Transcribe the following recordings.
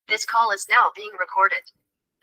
This call is now being recorded.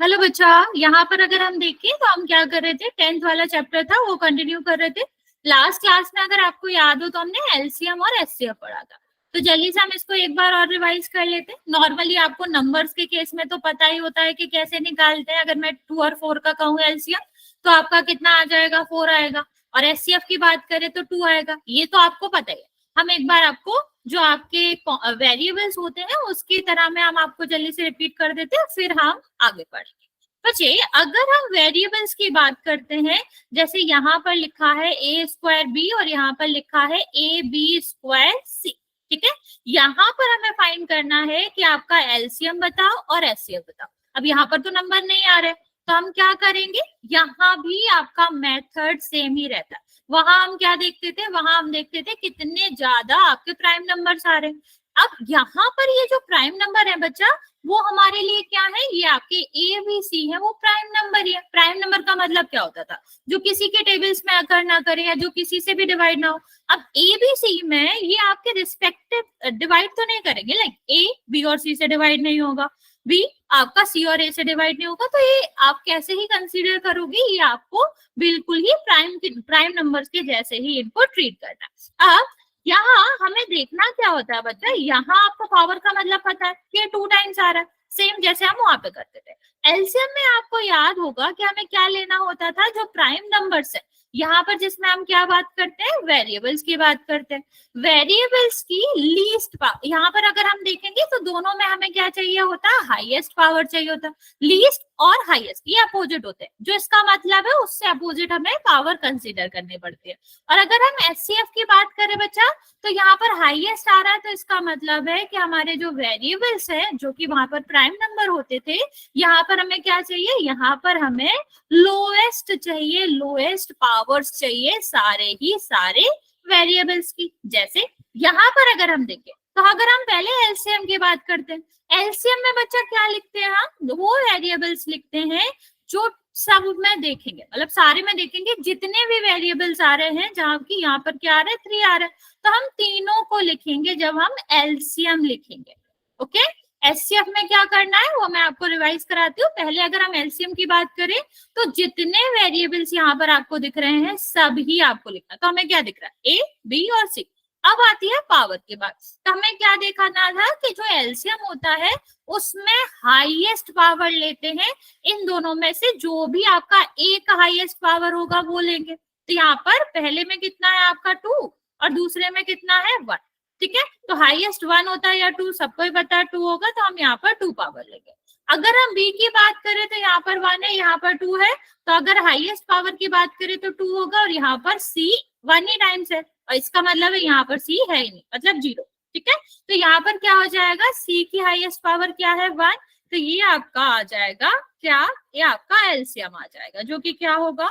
Hello बच्चा, यहाँ पर अगर हम देखें तो हम क्या कर रहे थे, 10th वाला चैप्टर था वो कंटिन्यू कर रहे थे। लास्ट क्लास में अगर आपको याद हो तो हमने एलसीएम और एचसीएफ पढ़ा था, तो जल्दी से हम इसको एक बार और रिवाइज कर लेते हैं। नॉर्मली आपको नंबर्स के केस में तो पता ही होता है कि कैसे निकालते हैं। अगर मैं 2 और 4 का कहूँ एलसीएम तो आपका कितना आ जाएगा, 4 आएगा, और एचसीएफ की बात करें तो 2 आएगा। ये तो आपको पता ही है। हम एक बार आपको जो आपके वेरिएबल्स होते हैं उसकी तरह में हम आपको जल्दी से रिपीट कर देते हैं, फिर हम आगे बढ़ेंगे। बच्चे, अगर हम वेरिएबल्स की बात करते हैं, जैसे यहाँ पर लिखा है a स्क्वायर b और यहाँ पर लिखा है a b स्क्वायर c, ठीक है। यहाँ पर हमें फाइंड करना है कि आपका एलसीएम बताओ और एचसीएफ बताओ। अब यहाँ पर तो नंबर नहीं आ रहे, तो हम क्या करेंगे, यहाँ भी आपका मेथड सेम ही रहता है। वहां हम क्या देखते थे, वहां हम देखते थे कितने ज्यादा आपके प्राइम नंबर्स आ रहे हैं। अब यहाँ पर ये जो प्राइम नंबर है बच्चा, वो हमारे लिए क्या है, ये आपके ए बी सी है, वो प्राइम नंबर ही है। प्राइम नंबर का मतलब क्या होता था, जो किसी के टेबल्स में अकर ना करे या जो किसी से भी डिवाइड ना हो। अब ए बी सी में ये आपके रिस्पेक्टिव डिवाइड तो नहीं करेंगे, लाइक ए बी और सी से डिवाइड नहीं होगा, बी आपका सी और ए से डिवाइड नहीं होगा, तो ये आप कैसे ही कंसीडर करोगे, ये आपको बिल्कुल ही प्राइम नंबर्स के जैसे ही इनको ट्रीट करना। अब यहाँ हमें देखना क्या होता है बच्चा, यहाँ आपको पावर का मतलब पता है कि 2 टाइम्स आ रहा है, सेम जैसे हम वहां पे करते थे। एलसीएम में आपको याद होगा कि हमें क्या लेना होता था, जो प्राइम नंबर्स है। यहाँ पर जिसमें हम क्या बात करते हैं, वेरिएबल्स की बात करते हैं। वेरिएबल्स की लीस्ट पावर, यहाँ पर अगर हम देखेंगे तो दोनों में हमें क्या चाहिए होता है, हाईएस्ट पावर चाहिए होता है। लीस्ट और हाईएस्ट ये अपोजिट होते हैं, जो इसका मतलब है उससे अपोजिट हमें पावर कंसीडर करनी पड़ती है। और अगर हम एचसीएफ की बात करें बच्चा, तो यहाँ पर हाईएस्ट आ रहा है, तो इसका मतलब है कि हमारे जो वेरिएबल्स है, जो कि वहां पर प्राइम नंबर होते थे, यहाँ पर हमें क्या चाहिए, यहाँ पर हमें लोएस्ट चाहिए, लोएस्ट पावर्स चाहिए सारे ही सारे वेरिएबल्स की। जैसे यहाँ पर अगर हम देखें, तो अगर हम पहले एलसीएम की बात करते हैं, एलसीएम में बच्चा क्या लिखते हैं, हम वो वेरिएबल्स लिखते हैं जो सब में देखेंगे, मतलब सारे में देखेंगे जितने भी वेरिएबल्स आ रहे हैं, जहाँ की यहाँ पर क्या आ रहा है, 3 आ रहा है, तो हम तीनों को लिखेंगे जब हम एलसीएम लिखेंगे। ओके, एचसीएफ में क्या करना है वो मैं आपको रिवाइज कराती हूँ। पहले अगर हम एलसीएम की बात करें तो जितने वेरिएबल्स यहाँ पर आपको दिख रहे हैं सब ही आपको लिखना है। तो हमें क्या दिख रहा है, ए बी और सी। अब आती है पावर की बात, तो हमें क्या देखना था कि जो एलसीएम होता है उसमें हाईएस्ट पावर लेते हैं, इन दोनों में से जो भी आपका ए का हाईएस्ट पावर होगा वो लेंगे। तो यहाँ पर पहले में कितना है आपका 2 और दूसरे में कितना है 1, ठीक है। तो हाईएस्ट 1 होता है या 2, सबको ही पता है 2 होगा, तो हम यहाँ पर 2 पावर लेंगे। अगर हम बी की बात करें तो यहाँ पर 1 है, यहाँ पर 2 है, तो अगर हाईएस्ट पावर की बात करें तो 2 होगा, और यहाँ पर सी 1 ही टाइम्स है, और इसका मतलब है यहाँ पर सी है ही नहीं, मतलब 0, ठीक है। तो यहाँ पर क्या हो जाएगा, सी की हाईएस्ट पावर क्या है 1, तो ये आपका आ जाएगा क्या, ये आपका एलसीएम आ जाएगा, जो कि क्या होगा,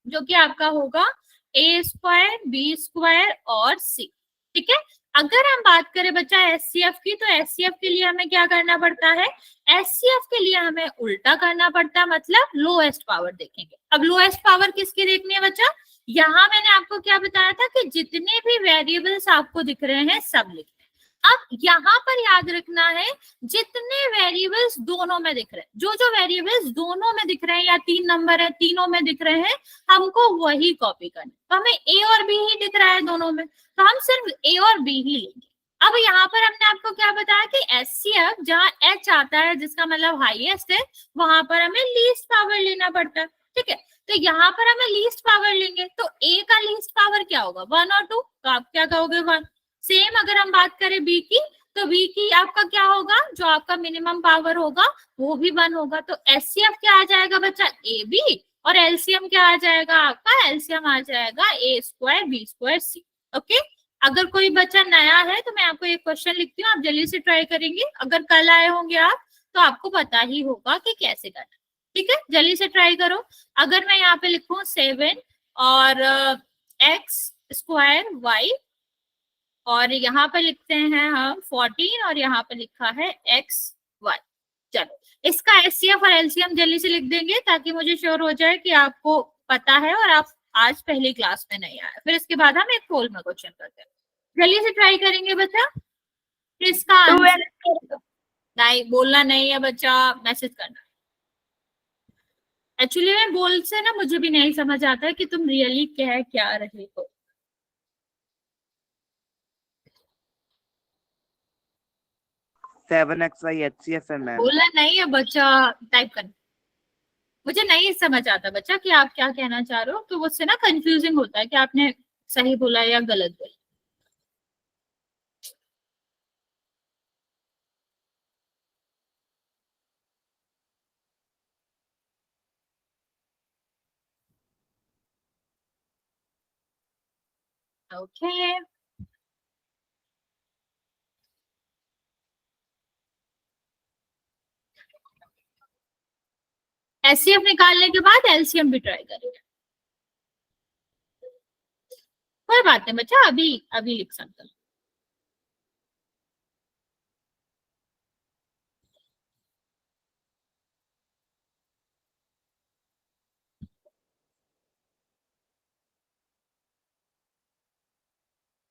जो कि आपका होगा ए स्क्वायर बी स्क्वायर और सी, ठीक है। अगर हम बात करें बच्चा एचसीएफ की, तो एचसीएफ के लिए हमें क्या करना पड़ता है, एचसीएफ के लिए हमें उल्टा करना पड़ता है, मतलब लोएस्ट पावर देखेंगे। अब लोएस्ट पावर किसकी देखनी है बच्चा, यहाँ मैंने आपको क्या बताया था कि जितने भी वेरिएबल्स आपको दिख रहे हैं सब लिखने। अब यहाँ पर याद रखना है, जितने वेरिएबल्स दोनों में दिख रहे हैं, जो जो वेरिएबल्स दोनों में दिख रहे हैं या 3 नंबर है तीनों में दिख रहे हैं, हमको वही कॉपी करना। तो हमें ए और बी ही दिख रहा है दोनों में, तो हम सिर्फ ए और बी ही लेंगे। अब यहाँ पर हमने आपको क्या बताया कि एचसीएफ जहाँ एच आता है, जिसका मतलब हाईएस्ट है, वहां पर हमें लीस्ट पावर लेना पड़ता है, ठीक है। तो यहाँ पर हमें लीस्ट पावर लेंगे, तो ए का लीस्ट पावर क्या होगा, 1 और 2, तो आप क्या कहोगे 1। सेम अगर हम बात करें बी की, तो बी की आपका क्या होगा, जो आपका मिनिमम पावर होगा वो भी 1 होगा। तो एचसीएफ क्या आ जाएगा बच्चा, ए बी, और एलसीएम क्या आ जाएगा आपका, एलसीएम आ जाएगा ए स्क्वायर बी स्क्वायर सी। ओके, अगर कोई बच्चा नया है तो मैं आपको एक क्वेश्चन लिखती हूँ, आप जल्दी से ट्राई करेंगे। अगर कल आए होंगे आप तो आपको पता ही होगा कि कैसे करना, ठीक है। जल्दी से ट्राई करो। अगर मैं यहाँ पे लिखूं 7 और एक्स स्क्वायर वाई, और यहाँ पे लिखते हैं हम 14 और यहाँ पे लिखा है एक्स वाई। चलो, इसका एचसीएफ और एलसीएम जल्दी से लिख देंगे ताकि मुझे श्योर हो जाए कि आपको पता है और आप आज पहली क्लास में नहीं आए। फिर इसके बाद हम एक पोल में क्वेश्चन करते हैं, जल्दी से ट्राई करेंगे बच्चा। इसका आंसर नहीं, बोलना नहीं है बच्चा, मैसेज करना। एक्चुअली में बोल से ना मुझे भी नहीं समझ आता है कि तुम रियली कह क्या रहे हो। 7xy HCF है मैम। बोलना नहीं है बच्चा, टाइप करना। मुझे नहीं समझ आता बच्चा कि आप क्या कहना चाह रहे हो, तो उससे ना कंफ्यूजिंग होता है कि आपने सही बोला या गलत बोला। ओके, एचसीएफ निकालने के बाद एलसीएम भी ट्राई करेंगे। कोई बात नहीं बच्चा, अभी अभी लिख सकते हो।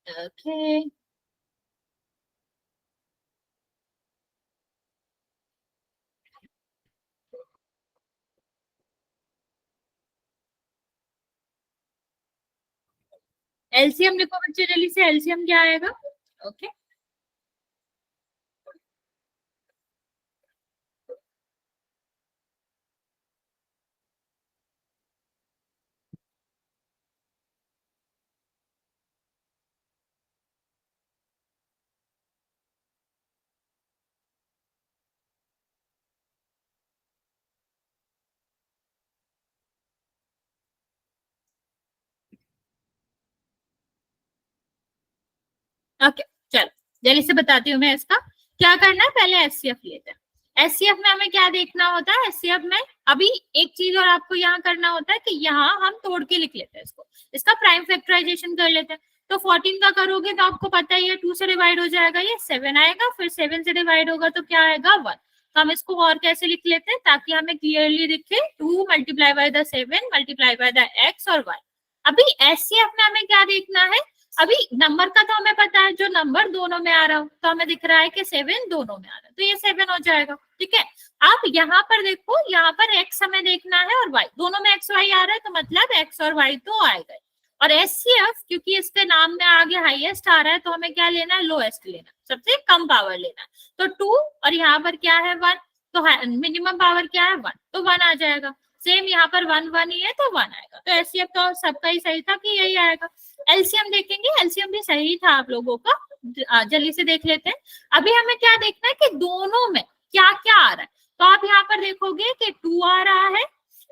ओके, एलसीएम लिखो बच्चे जल्दी से, एलसीएम क्या आएगा। ओके, ओके, चलो जल्दी से बताती हूँ मैं इसका क्या करना है। पहले एचसीएफ लेते हैं। एचसीएफ में हमें क्या देखना होता है, एचसीएफ में अभी एक चीज और आपको यहाँ करना होता है कि यहाँ हम तोड़ के लिख लेते हैं इसको, इसका प्राइम फैक्टराइजेशन कर लेते हैं। तो 14 का करोगे तो आपको पता ही है 2 से डिवाइड हो जाएगा, ये 7 आएगा, फिर 7 से डिवाइड होगा तो क्या आएगा 1। तो हम इसको और कैसे लिख लेते हैं ताकि हमें क्लियरली दिखे, 2 multiply by the 7 multiply by the x और वाई। अभी एचसीएफ में हमें क्या देखना है, अभी नंबर का तो हमें पता है, जो नंबर दोनों में आ रहा हो, तो हमें दिख रहा है कि 7 दोनों में आ रहा है, तो ये 7 हो जाएगा। ठीक है, आप यहाँ पर देखो, यहाँ पर x हमें देखना है और y, दोनों में x y आ रहा है, तो मतलब x और y तो आएगा। और एचसीएफ क्योंकि इसके नाम में आगे हाईएस्ट आ रहा है, तो हमें क्या लेना है, लोएस्ट लेना, सबसे कम पावर लेना है। तो 2 और यहाँ पर क्या है 1, तो मिनिमम पावर क्या है 1, तो 1 आ जाएगा। सेम यहाँ पर 1 1 ही है तो 1 आएगा। तो एचसीएफ तो सबका ही सही था कि यही आएगा। एलसीएम देखेंगे, एलसीएम भी सही था आप लोगों का, जल्दी से देख लेते हैं। अभी हमें क्या देखना है कि दोनों में क्या क्या आ रहा है। तो आप यहाँ पर देखोगे कि 2 आ रहा है,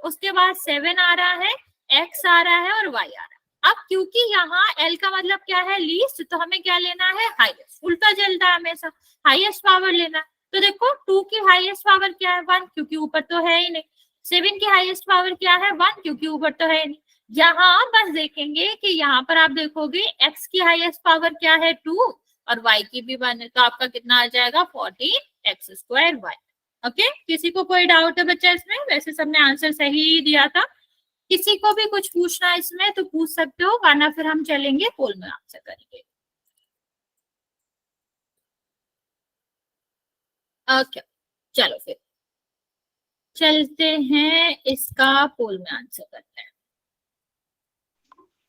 उसके बाद 7 आ रहा है, x आ रहा है और y आ रहा है। अब क्योंकि यहाँ L का मतलब क्या है, लीस्ट, तो हमें क्या लेना है, हाईएस्ट। उल्टा चलता है हमेशा, हाईएस्ट पावर लेना है। तो देखो 2 की हाईएस्ट पावर क्या है 1, क्योंकि ऊपर तो है ही नहीं। 7 की हाईएस्ट पावर क्या है 1, क्योंकि ऊपर तो है ही नहीं। यहाँ बस देखेंगे कि यहाँ पर आप देखोगे x की हाईएस्ट पावर क्या है 2 और y की भी 1 है, तो आपका कितना आ जाएगा 14 x स्क्वायर y। ओके, किसी को कोई डाउट है बच्चा इसमें? वैसे सबने आंसर सही ही दिया था। किसी को भी कुछ पूछना है इसमें तो पूछ सकते हो, वरना फिर हम चलेंगे पोल में आंसर करेंगे। ओके, चलो फिर चलते हैं, इसका पोल में आंसर करते हैं।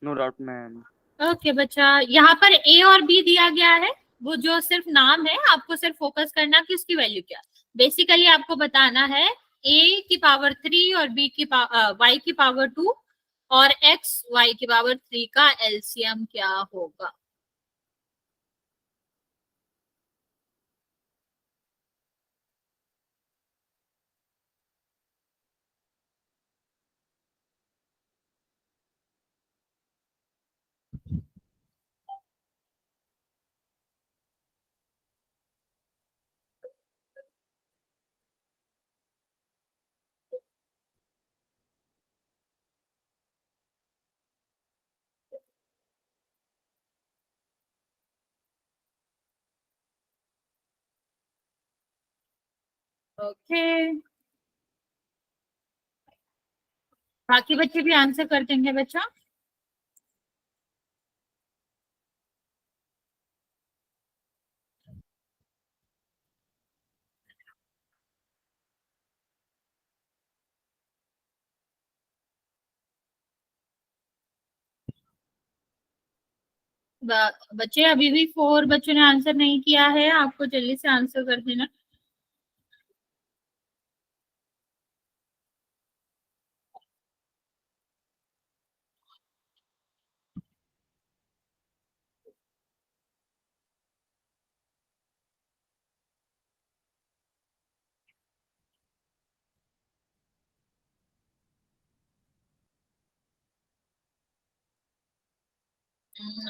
No doubt ma'am. ओके बच्चा, यहाँ पर ए और बी दिया गया है, वो जो सिर्फ नाम है, आपको सिर्फ फोकस करना कि उसकी वैल्यू क्या। बेसिकली आपको बताना है ए की पावर 3 और बी की वाई की पावर 2 और एक्स वाई की पावर 3 का एलसीएम क्या होगा। ओके, बाकी बच्चे भी आंसर कर देंगे बच्चा। बच्चे अभी भी 4 बच्चों ने आंसर नहीं किया है, आपको जल्दी से आंसर कर देना।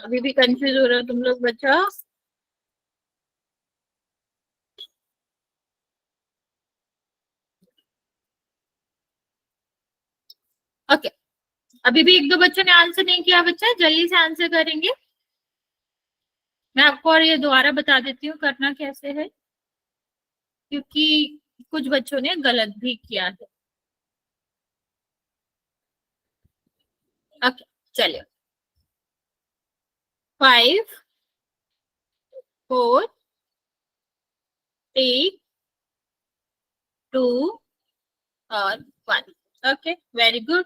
अभी भी कंफ्यूज हो रहे हो तुम लोग बच्चा? ओके, अभी भी 1-2 बच्चों ने आंसर नहीं किया बच्चा, जल्दी से आंसर करेंगे। मैं आपको और ये दोबारा बता देती हूँ करना कैसे है, क्योंकि कुछ बच्चों ने गलत भी किया है। ओके चलिए, 5 4 3 2 और 1। Okay very good.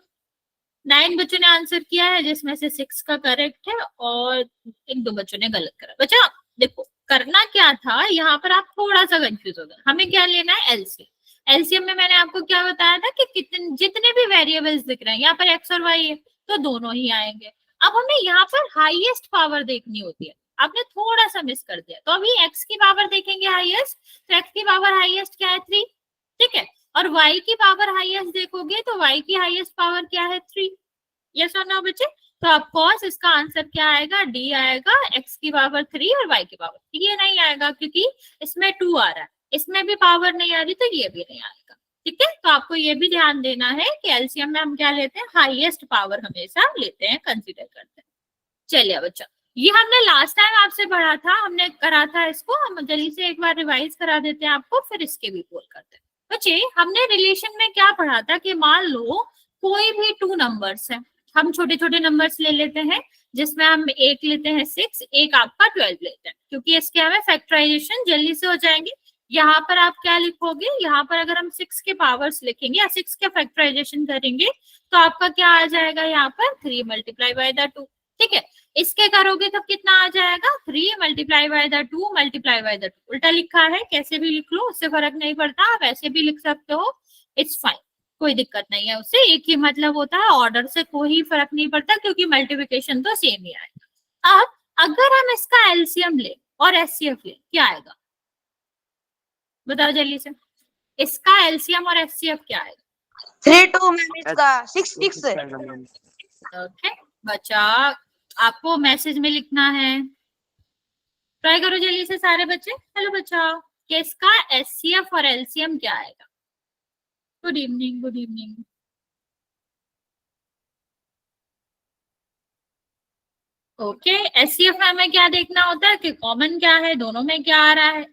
9 बच्चों ने आंसर किया है, जिसमें से 6 का करेक्ट है और 1-2 बच्चों ने गलत करा। बच्चा देखो करना क्या था, यहाँ पर आप थोड़ा सा कंफ्यूज हो गए। हमें क्या लेना है? एलसीएम। एलसीएम में मैंने आपको क्या बताया था कि कितने जितने भी वेरिएबल्स दिख रहे हैं, यहाँ पर एक्स और वाई है तो दोनों ही आएंगे। अब हमें यहाँ पर हाईएस्ट पावर देखनी होती है, आपने थोड़ा सा मिस कर दिया। तो अभी एक्स की पावर देखेंगे हाईएस्ट, तो एक्स की पावर हाईएस्ट क्या है? 3, ठीक है। और y की पावर हाईएस्ट देखोगे तो y की हाईएस्ट पावर क्या है? 3। यस और नो बच्चे? तो ऑफकोर्स इसका आंसर क्या आएगा? डी आएगा, x की पावर 3 और y की पावर 3। ये नहीं आएगा क्योंकि इसमें 2 आ रहा है, इसमें भी पावर नहीं आ रही तो ये भी नहीं आएगा। ठीक है, तो आपको ये भी ध्यान देना है कि एलसीएम में हम क्या लेते हैं? हाईएस्ट पावर हमेशा लेते हैं, कंसिडर करते हैं। चलिए बच्चा, ये हमने लास्ट टाइम आपसे पढ़ा था, हमने करा था इसको, हम जल्दी से एक बार रिवाइज करा देते हैं आपको, फिर इसके भी बोल करते हैं। बच्चे हमने रिलेशन में क्या पढ़ा था कि मान लो कोई भी 2 नंबर्स है, हम छोटे छोटे नंबर्स ले लेते हैं, जिसमें हम एक लेते हैं 6, एक आपका 12 लेते हैं, क्योंकि इसके हमें फैक्टराइजेशन जल्दी से हो जाएंगे। यहाँ पर आप क्या लिखोगे? यहाँ पर अगर हम 6 के पावर्स लिखेंगे या 6 के फैक्टराइजेशन करेंगे तो आपका क्या आ जाएगा? यहाँ पर 3 मल्टीप्लाई बाय द 2। ठीक है, इसके करोगे तो कितना आ जाएगा? 3 multiply by the 2 multiply by the 2। उल्टा लिखा है, कैसे भी लिख लो, उससे फर्क नहीं पड़ता, आप ऐसे भी लिख सकते हो, इट्स फाइन, कोई दिक्कत नहीं है। उससे एक ही मतलब होता है, ऑर्डर से कोई फर्क नहीं पड़ता, क्योंकि मल्टीप्लिकेशन तो सेम ही आएगा। अब अगर हम इसका एलसीएम ले और एचसीएफ ले, क्या आएगा? बताओ जल्दी से, इसका एलसीएम और एचसीएफ क्या आएगा? 3 2 मैम, इसका 6 6 है। ओके बच्चा, आपको मैसेज में लिखना है, ट्राई करो जल्दी से सारे बच्चे। हेलो बच्चा, कि इसका एचसीएफ और एलसीएम क्या आएगा? Good evening, good evening. Okay, HCF में हमें क्या देखना होता है कि कॉमन क्या है, दोनों में क्या आ रहा है।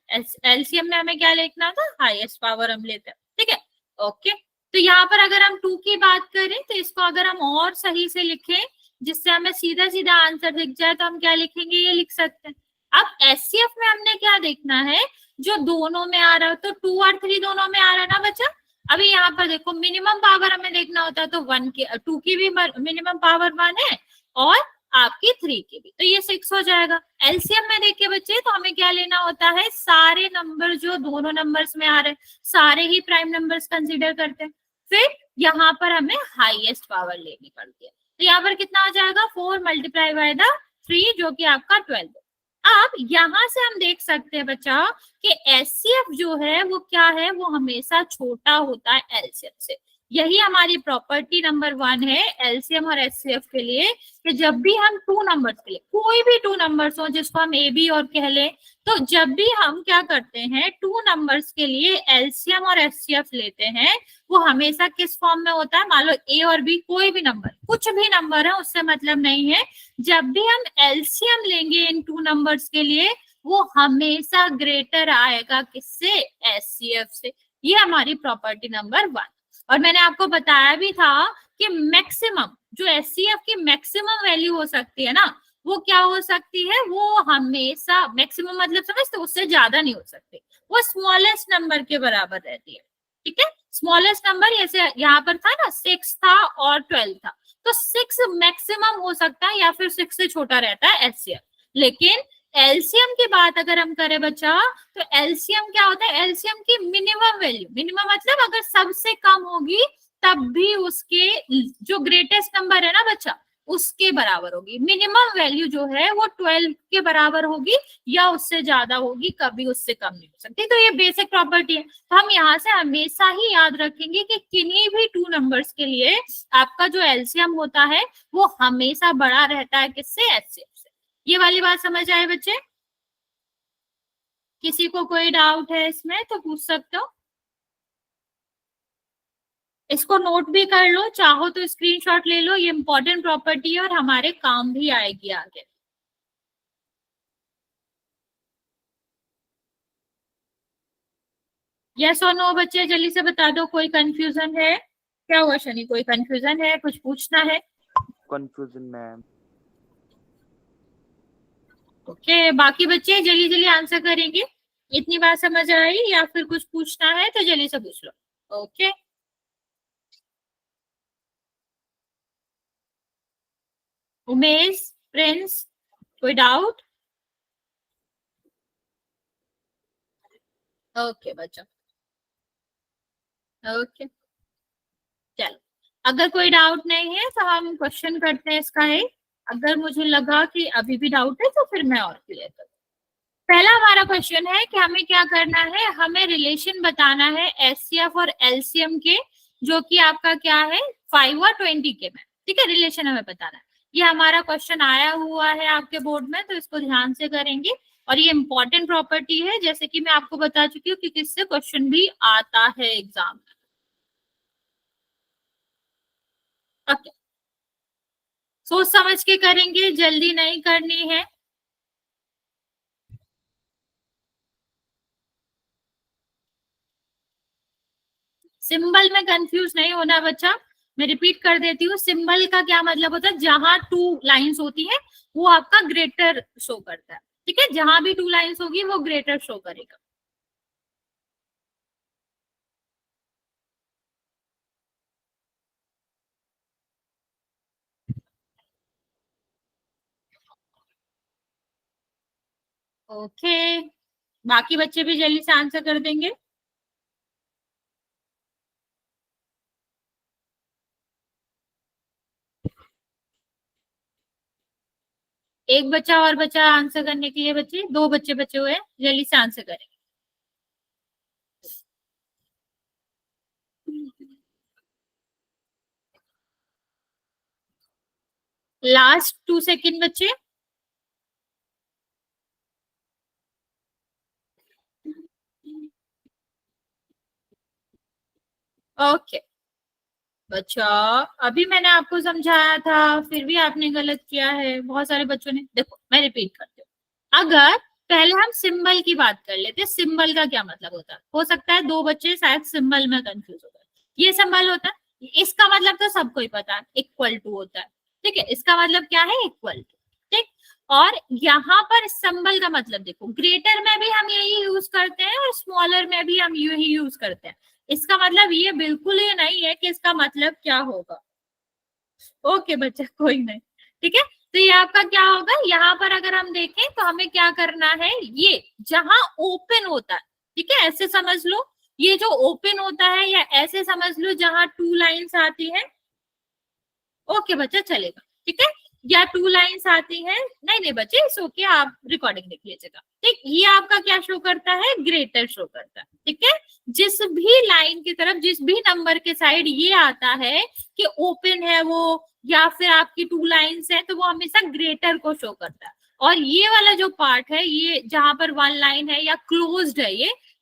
एलसीएम में हमें क्या देखना था? हाईएस्ट पावर हम लेते हैं। ठीक है, ओके। तो यहाँ पर अगर हम 2 की बात करें तो इसको अगर हम और सही से लिखें, जिससे हमें सीधा सीधा आंसर दिख जाए, तो हम क्या लिखेंगे? ये लिख सकते हैं। अब एचसीएफ में हमने क्या देखना है? जो दोनों में आ रहा है, तो 2 और 3 दोनों में आ रहा है ना बच्चा। अभी यहाँ पर देखो, मिनिमम पावर हमें देखना होता है, तो 1 की 2 की भी मिनिमम पावर 1 है और आपकी 3 की भी, तो ये 6 हो जाएगा। एलसीएम में देखिए बच्चे, तो हमें क्या लेना होता है? सारे नंबर जो दोनों नंबर्स में आ रहे हैं, सारे ही प्राइम नंबर्स कंसीडर करते हैं। फिर यहाँ पर हमें हाईएस्ट पावर लेनी पड़ती है, तो यहाँ पर कितना आ जाएगा? 4 मल्टीप्लाई बाय द 3, जो कि आपका 12। अब यहाँ से हम देख सकते हैं बच्चा कि एचसीएफ जो है वो क्या है? वो हमेशा छोटा होता है एलसीएम से। यही हमारी प्रॉपर्टी नंबर 1 है एलसीएम और एचसीएफ के लिए, कि जब भी हम 2 नंबर्स के लिए, कोई भी 2 नंबर्स हो जिसको हम ए बी और कह लें, तो जब भी हम क्या करते हैं 2 नंबर्स के लिए एलसीएम और एचसीएफ लेते हैं, वो हमेशा किस फॉर्म में होता है? मान लो ए और बी, कोई भी नंबर, कुछ भी नंबर है, उससे मतलब नहीं है। जब भी हम एलसीएम लेंगे इन 2 नंबर्स के लिए, वो हमेशा ग्रेटर आएगा किससे? एचसीएफ से। ये हमारी प्रॉपर्टी नंबर 1। और मैंने आपको बताया भी था कि मैक्सिमम जो एचसीएफ की मैक्सिमम वैल्यू हो सकती है ना, वो क्या हो सकती है? वो हमेशा मैक्सिमम मतलब समझते, उससे ज्यादा नहीं हो सकती, वो स्मॉलेस्ट नंबर के बराबर रहती है। ठीक है, स्मॉलेस्ट नंबर जैसे यहाँ पर था ना, 6 था और 12 था, तो 6 मैक्सिमम हो सकता है या फिर 6 से छोटा रहता है एचसीएफ। लेकिन एलसीएम की बात अगर हम करें बच्चा, तो एलसीएम क्या होता है? एलसीएम की मिनिमम वैल्यू, मिनिमम मतलब अगर सबसे कम होगी तब भी उसके जो ग्रेटेस्ट नंबर है ना बच्चा, उसके बराबर होगी। मिनिमम वैल्यू जो है वो 12 के बराबर होगी या उससे ज्यादा होगी, कभी उससे कम नहीं हो सकती। तो ये बेसिक प्रॉपर्टी है। तो हम यहाँ से हमेशा ही याद रखेंगे कि किन्हीं भी टू नंबर्स के लिए आपका जो एलसीएम होता है वो हमेशा बड़ा रहता है किससे? एचसीएफ से। ये वाली बात समझ आए बच्चे? किसी को कोई डाउट है इसमें तो पूछ सकते हो। इसको नोट भी कर लो, चाहो तो स्क्रीनशॉट ले लो, ये इंपॉर्टेंट प्रॉपर्टी है और हमारे काम भी आएगी आगे। यस और नो बच्चे जल्दी से बता दो, कोई कंफ्यूजन है? क्या हुआ शनि, कोई कंफ्यूजन है, कुछ पूछना है? Confusion ma'am. ओके, बाकी बच्चे जल्दी जल्दी आंसर करेंगे। इतनी बात समझ आई या फिर कुछ पूछना है तो जल्दी से पूछ लो। ओके, उमेश, प्रिंस, कोई डाउट? ओके बच्चा, ओके चलो, अगर कोई डाउट नहीं है तो हम क्वेश्चन करते हैं इसका है। अगर मुझे लगा कि अभी भी डाउट है तो फिर मैं और क्लियर करूँ। पहला हमारा क्वेश्चन है कि हमें क्या करना है, हमें रिलेशन बताना है एचसीएफ और एलसीएम के, जो कि आपका क्या है 5 और 20 के में। ठीक है, रिलेशन हमें बताना है। ये हमारा क्वेश्चन आया हुआ है आपके बोर्ड में, तो इसको ध्यान से करेंगे। और ये इंपॉर्टेंट प्रॉपर्टी है, जैसे कि मैं आपको बता चुकी हूँ कि किससे क्वेश्चन भी आता है एग्जाम में। ओके, सोच समझ के करेंगे, जल्दी नहीं करनी है। सिंबल में कंफ्यूज नहीं होना बच्चा, मैं रिपीट कर देती हूँ। सिंबल का क्या मतलब होता है? जहां टू लाइंस होती है वो आपका ग्रेटर शो करता है। ठीक है, जहां भी टू लाइंस होगी वो ग्रेटर शो करेगा। ओके, बाकी बच्चे भी जल्दी से आंसर कर देंगे। एक बच्चा और बच्चा आंसर करने के लिए, बच्चे 2 बच्चे बचे हुए हैं, जल्दी से आंसर करें। लास्ट 2 सेकेंड बच्चे। ओके बच्चा, अभी मैंने आपको समझाया था फिर भी आपने गलत किया है, बहुत सारे बच्चों ने। देखो मैं रिपीट करती हूँ, अगर पहले हम सिंबल की बात कर लेते, सिंबल का क्या मतलब होता है? हो सकता है 2 बच्चे शायद सिंबल में कंफ्यूज हो गए। ये सिंबल होता है, इसका मतलब तो सबको ही पता है, इक्वल टू होता है। ठीक है, इसका मतलब क्या है? Equal to. ठीक, और यहाँ पर सिंबल का मतलब देखो, ग्रेटर में भी हम यही यूज करते हैं और स्मॉलर में भी हम यही यूज करते हैं। इसका मतलब ये बिल्कुल ही नहीं है कि इसका मतलब क्या होगा। ओके बच्चा, कोई नहीं। ठीक है, तो ये आपका क्या होगा, यहाँ पर अगर हम देखें तो हमें क्या करना है, ये जहां ओपन होता है, ठीक है ऐसे समझ लो, ये जो ओपन होता है, या ऐसे समझ लो जहां टू लाइंस आती है। ओके बच्चा, चलेगा। ठीक है, या टू लाइंस आती है, नहीं नहीं बच्चे इस ओके, आप रिकॉर्डिंग देख लीजिएगा। ठीक, ये आपका क्या शो करता है? ग्रेटर शो करता है। ठीक है, जिस भी लाइन की तरफ, जिस भी नंबर के साइड ये आता है कि ओपन है वो, या फिर आपकी टू लाइंस है, तो वो हमेशा ग्रेटर को शो करता है। और ये वाला जो पार्ट है, ये जहां पर 1 लाइन है या क्लोज्ड है,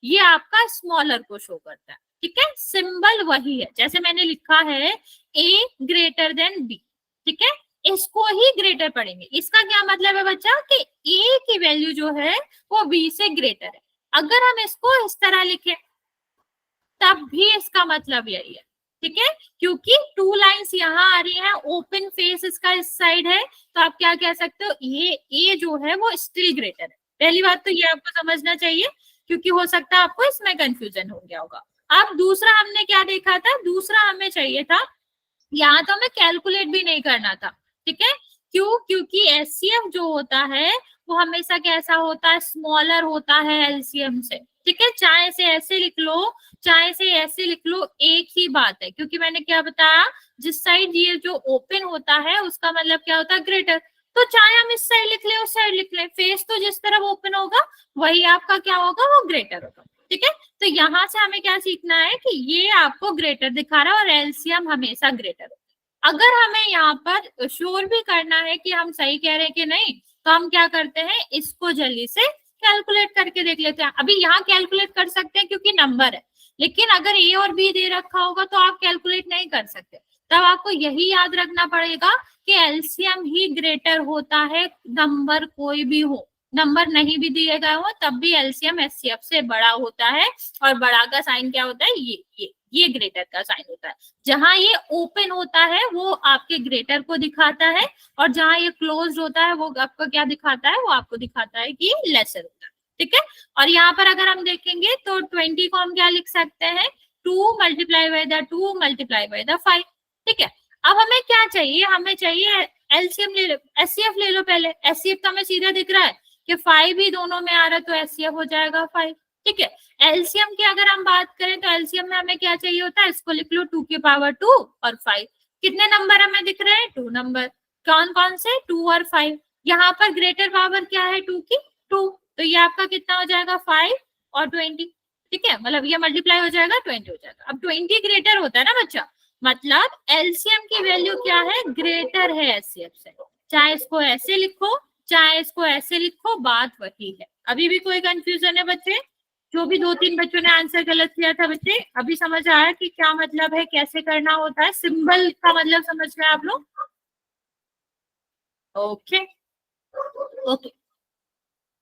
ये आपका स्मॉलर को शो करता है। ठीक है, सिंबल वही है, जैसे मैंने लिखा है ए ग्रेटर देन बी। ठीक है, इसको ही ग्रेटर पढ़ेंगे। इसका क्या मतलब है बच्चा कि ए की वैल्यू जो है वो बी से ग्रेटर है। अगर हम इसको इस तरह लिखें तब भी इसका मतलब यही है। ठीक है, क्योंकि टू लाइंस यहाँ आ रही हैं, ओपन फेस इसका इस साइड है, तो आप क्या कह सकते हो, ये ए जो है वो स्टिल ग्रेटर है। पहली बात तो ये आपको समझना चाहिए, क्योंकि हो सकता है आपको इसमें कंफ्यूजन हो गया होगा। अब दूसरा हमने क्या देखा था, दूसरा हमें चाहिए था, यहाँ तो हमें कैलकुलेट भी नहीं करना था। ठीक है, क्यों? क्योंकि एचसीएफ जो होता है वो हमेशा कैसा होता है, स्मॉलर होता है एलसीएम से। ठीक है, चाहे इसे ऐसे लिख लो चाहे इसे ऐसे लिख लो, एक ही बात है, क्योंकि मैंने क्या बताया, जिस साइड ये जो ओपन होता है उसका मतलब क्या होता है, ग्रेटर। तो चाहे हम इस साइड लिख ले उस साइड लिख ले, फेस तो जिस तरफ ओपन होगा वही आपका क्या होगा, वो ग्रेटर होगा। ठीक है, तो यहाँ से हमें क्या सीखना है कि ये आपको ग्रेटर दिखा रहा है और एलसीएम हमेशा ग्रेटर होता है। अगर हमें यहाँ पर श्योर भी करना है कि हम सही कह रहे हैं कि नहीं, तो हम क्या करते हैं, इसको जल्दी से कैलकुलेट करके देख लेते हैं। अभी यहाँ कैलकुलेट कर सकते हैं क्योंकि नंबर है, लेकिन अगर ए और बी दे रखा होगा तो आप कैलकुलेट नहीं कर सकते। तब आपको यही याद रखना पड़ेगा कि एलसीएम ही ग्रेटर होता है, नंबर कोई भी हो, नंबर नहीं भी दिए गए हो तब भी एलसीएम एचसीएफ से बड़ा होता है। और बड़ा का साइन क्या होता है, ये ग्रेटर का साइन होता है। जहां ये ओपन होता है वो आपके ग्रेटर को दिखाता है, और जहां ये क्लोज होता है वो आपको क्या दिखाता है, वो आपको दिखाता है कि लेसर होता है। ठीक है, और यहाँ पर अगर हम देखेंगे तो 20 को हम क्या लिख सकते हैं, 2 multiply by the 2 multiply by the 5। ठीक है, अब हमें क्या चाहिए, हमें चाहिए एलसीएम ले लो, एचसीएफ ले लो पहले। एचसीएफ तो हमें सीधा दिख रहा है कि 5 ही दोनों में आ रहा है, तो एचसीएफ हो जाएगा 5। ठीक है, एलसीएम की अगर हम बात करें तो एलसीएम में हमें क्या चाहिए होता है, इसको लिख लो 2 की पावर 2 और 5। कितने नंबर हमें दिख रहे हैं, 2 नंबर। कौन कौन से, 2 और 5। यहाँ पर ग्रेटर पावर क्या है 2 की, 2, तो ये आपका कितना हो जाएगा, 5 और 20। ठीक है, मतलब ये मल्टीप्लाई हो जाएगा 20 हो जाएगा। अब 20 ग्रेटर होता है ना बच्चा, मतलब एलसीएम की वैल्यू क्या है, ग्रेटर है एचसीएफ से। चाहे इसको ऐसे लिखो चाहे इसको ऐसे लिखो, बात वही है। अभी भी कोई कंफ्यूजन है बच्चे, जो भी 2-3 बच्चों ने आंसर गलत किया था बच्चे, अभी समझ आया कि क्या मतलब है, कैसे करना होता है, सिंबल का मतलब समझ गए आप लोग। ओके ओके,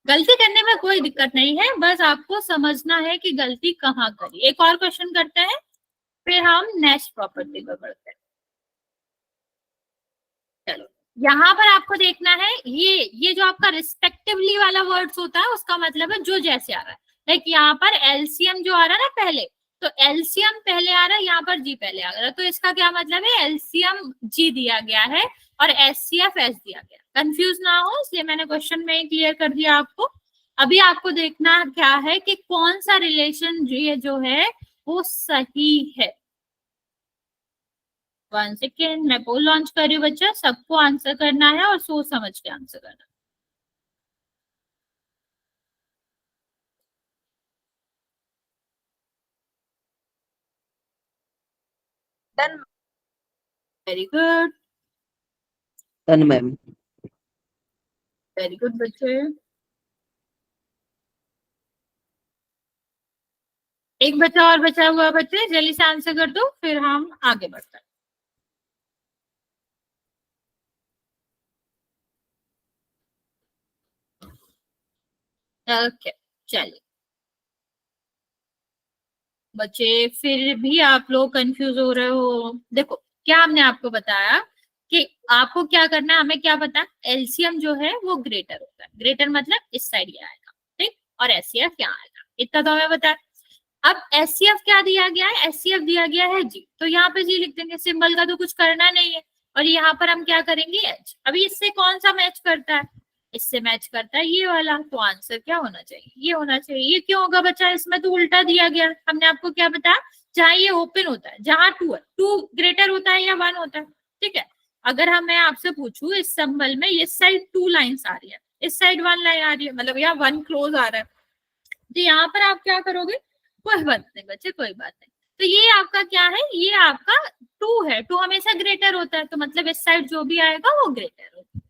गलती करने में कोई दिक्कत नहीं है, बस आपको समझना है कि गलती कहाँ करी। एक और क्वेश्चन करते हैं, फिर हम नेक्स्ट प्रॉपर्टी पर बढ़ते हैं। चलो, यहाँ पर आपको देखना है, ये जो आपका रिस्पेक्टिवली वाला वर्ड्स होता है उसका मतलब है जो जैसे आ रहा है। लाइक यहाँ पर एलसीएम जो आ रहा है ना पहले, तो एलसीएम पहले आ रहा है, यहाँ पर जी पहले आ रहा है, तो इसका क्या मतलब है, एलसीएम जी दिया गया है और एचसीएफ एच दिया गया। कंफ्यूज ना हो इसलिए मैंने क्वेश्चन में क्लियर कर दिया आपको। अभी आपको देखना क्या है कि कौन सा रिलेशन ये जो है वो सही है। 1 सेकेंड, मैं पोल लॉन्च कर रही हूँ बच्चा, सबको आंसर करना है और सोच समझ के आंसर करना है। Done. Very good, done ma'am. Very good बच्चे। एक बच्चा और बचा हुआ, बच्चे जल्दी से आंसर कर दो फिर हम आगे बढ़ते हैं। ओके, चलिए बच्चे, फिर भी आप लोग कंफ्यूज हो रहे हो। देखो क्या हमने आपको बताया कि आपको क्या करना है, हमें क्या पता, एलसीएम जो है वो ग्रेटर होता है। ग्रेटर मतलब इस साइड ये आएगा, ठीक, और एचसीएफ यहाँ आएगा, इतना तो हमें पता है। अब एचसीएफ क्या दिया गया है, एचसीएफ दिया गया है जी, तो यहाँ पे जी लिख देंगे, सिंबल का तो कुछ करना नहीं है। और यहाँ पर हम क्या करेंगे, एच। अभी इससे कौन सा मैच करता है, इससे मैच करता है ये वाला, तो आंसर क्या होना चाहिए, ये होना चाहिए। ये क्यों होगा बच्चा, इसमें तो उल्टा दिया गया। हमने आपको क्या बताया, जहाँ ये ओपन होता है, जहाँ 2 है, 2 ग्रेटर होता है या 1 होता है। ठीक है, अगर हम मैं आपसे पूछूं इस सिंबल में इस साइड 2 लाइन्स आ रही है, इस साइड 1 लाइन आ रही है, मतलब यहाँ 1 क्लोज आ रहा है, तो यहाँ पर आप क्या करोगे, कोई बात नहीं बच्चे, कोई बात नहीं। तो ये आपका क्या है, ये आपका 2 है, 2 हमेशा ग्रेटर होता है, तो मतलब इस साइड जो भी आएगा वो ग्रेटर होता है।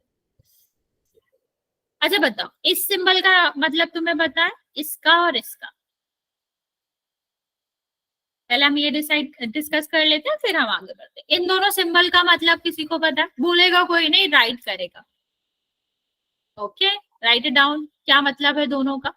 अच्छा बताओ, इस सिंबल का मतलब तुम्हें पता है, इसका और इसका। पहले हम ये डिस्कस कर लेते हैं फिर हम आगे बढ़ते हैं। इन दोनों सिंबल का मतलब किसी को पता है, बोलेगा कोई नहीं, राइट करेगा। ओके, राइट इट डाउन, क्या मतलब है दोनों का।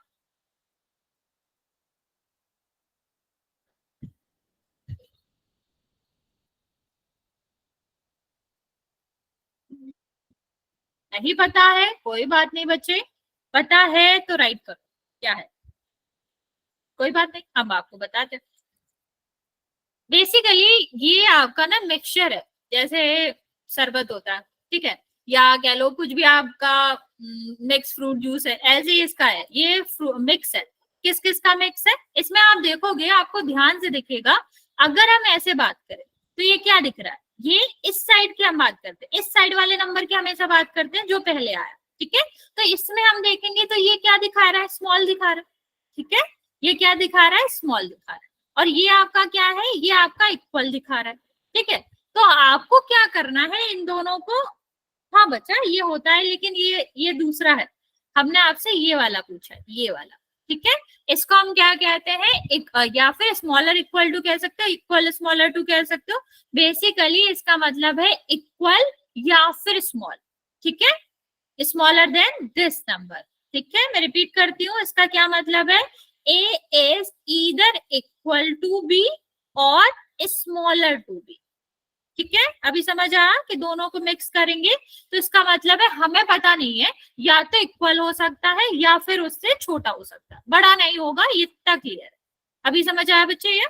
नहीं पता है कोई बात नहीं बच्चे, पता है तो राइट करो, क्या है, कोई बात नहीं, हम आपको बताते हैं। बेसिकली ये आपका ना मिक्सचर है, जैसे शरबत होता है, ठीक है, या कह लो कुछ भी आपका मिक्स फ्रूट जूस है, ऐसे ही इसका है, ये मिक्स है। किस किस का मिक्स है? इसमें आप देखोगे, आपको ध्यान से दिखेगा, अगर हम ऐसे बात करें तो ये क्या दिख रहा है, ये इस साइड की हम बात करते हैं, इस साइड वाले नंबर की हमेशा बात करते हैं जो पहले आया, ठीक है। तो इसमें हम देखेंगे तो ये क्या दिखा रहा है, स्मॉल दिखा रहा है, ठीक है। ये क्या दिखा रहा है, स्मॉल दिखा रहा है, और ये आपका क्या है, ये आपका इक्वल दिखा रहा है, ठीक है। तो आपको क्या करना है, इन दोनों को, हाँ बच्चा ये होता है, लेकिन ये दूसरा है, हमने आपसे ये वाला पूछा है, ये वाला, ठीक है। इसको हम क्या कहते हैं, या फिर स्मॉलर इक्वल टू कह सकते हो, इक्वल स्मॉलर टू कह सकते हो। बेसिकली इसका मतलब है इक्वल या फिर स्मॉल, ठीक है, स्मॉलर देन दिस नंबर, ठीक है। मैं रिपीट करती हूँ, इसका क्या मतलब है, A is either equal to B और smaller to B, ठीक है। अभी समझ आया कि दोनों को मिक्स करेंगे तो इसका मतलब है हमें पता नहीं है, या तो इक्वल हो सकता है या फिर उससे छोटा हो सकता है, बड़ा नहीं होगा, ये इतना क्लियर है। अभी समझ आया बच्चे ये,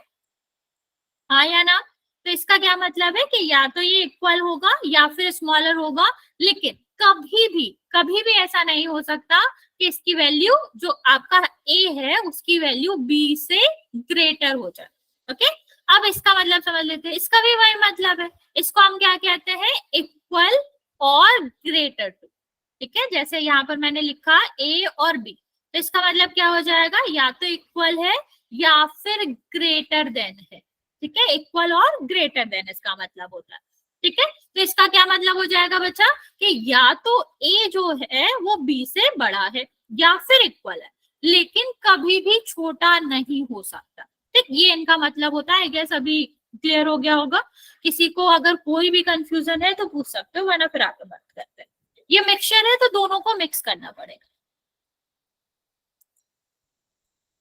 हाँ या ना? तो इसका क्या मतलब है कि या तो ये इक्वल होगा या फिर स्मॉलर होगा, लेकिन कभी भी ऐसा नहीं हो सकता कि इसकी वैल्यू जो आपका A है उसकी वैल्यू B से ग्रेटर हो जाए, ओके। अब इसका मतलब समझ लेते हैं, इसका भी वही मतलब है, इसको हम क्या कहते हैं, इक्वल और ग्रेटर टू, ठीक है। जैसे यहाँ पर मैंने लिखा A और B, तो इसका मतलब क्या हो जाएगा, या तो इक्वल है या फिर ग्रेटर देन है, ठीक है। इक्वल और ग्रेटर देन इसका मतलब होता है, ठीक है। तो इसका क्या मतलब हो जाएगा बच्चा, कि या तो A जो है वो B से बड़ा है या फिर इक्वल है, लेकिन कभी भी छोटा नहीं हो सकता, ठीक। ये इनका मतलब होता है। गैस अभी क्लियर हो गया होगा? किसी को अगर कोई भी कंफ्यूजन है तो पूछ सकते हो, वरना फिर आगे बात करते हैं। ये मिक्सचर है तो दोनों को मिक्स करना पड़ेगा।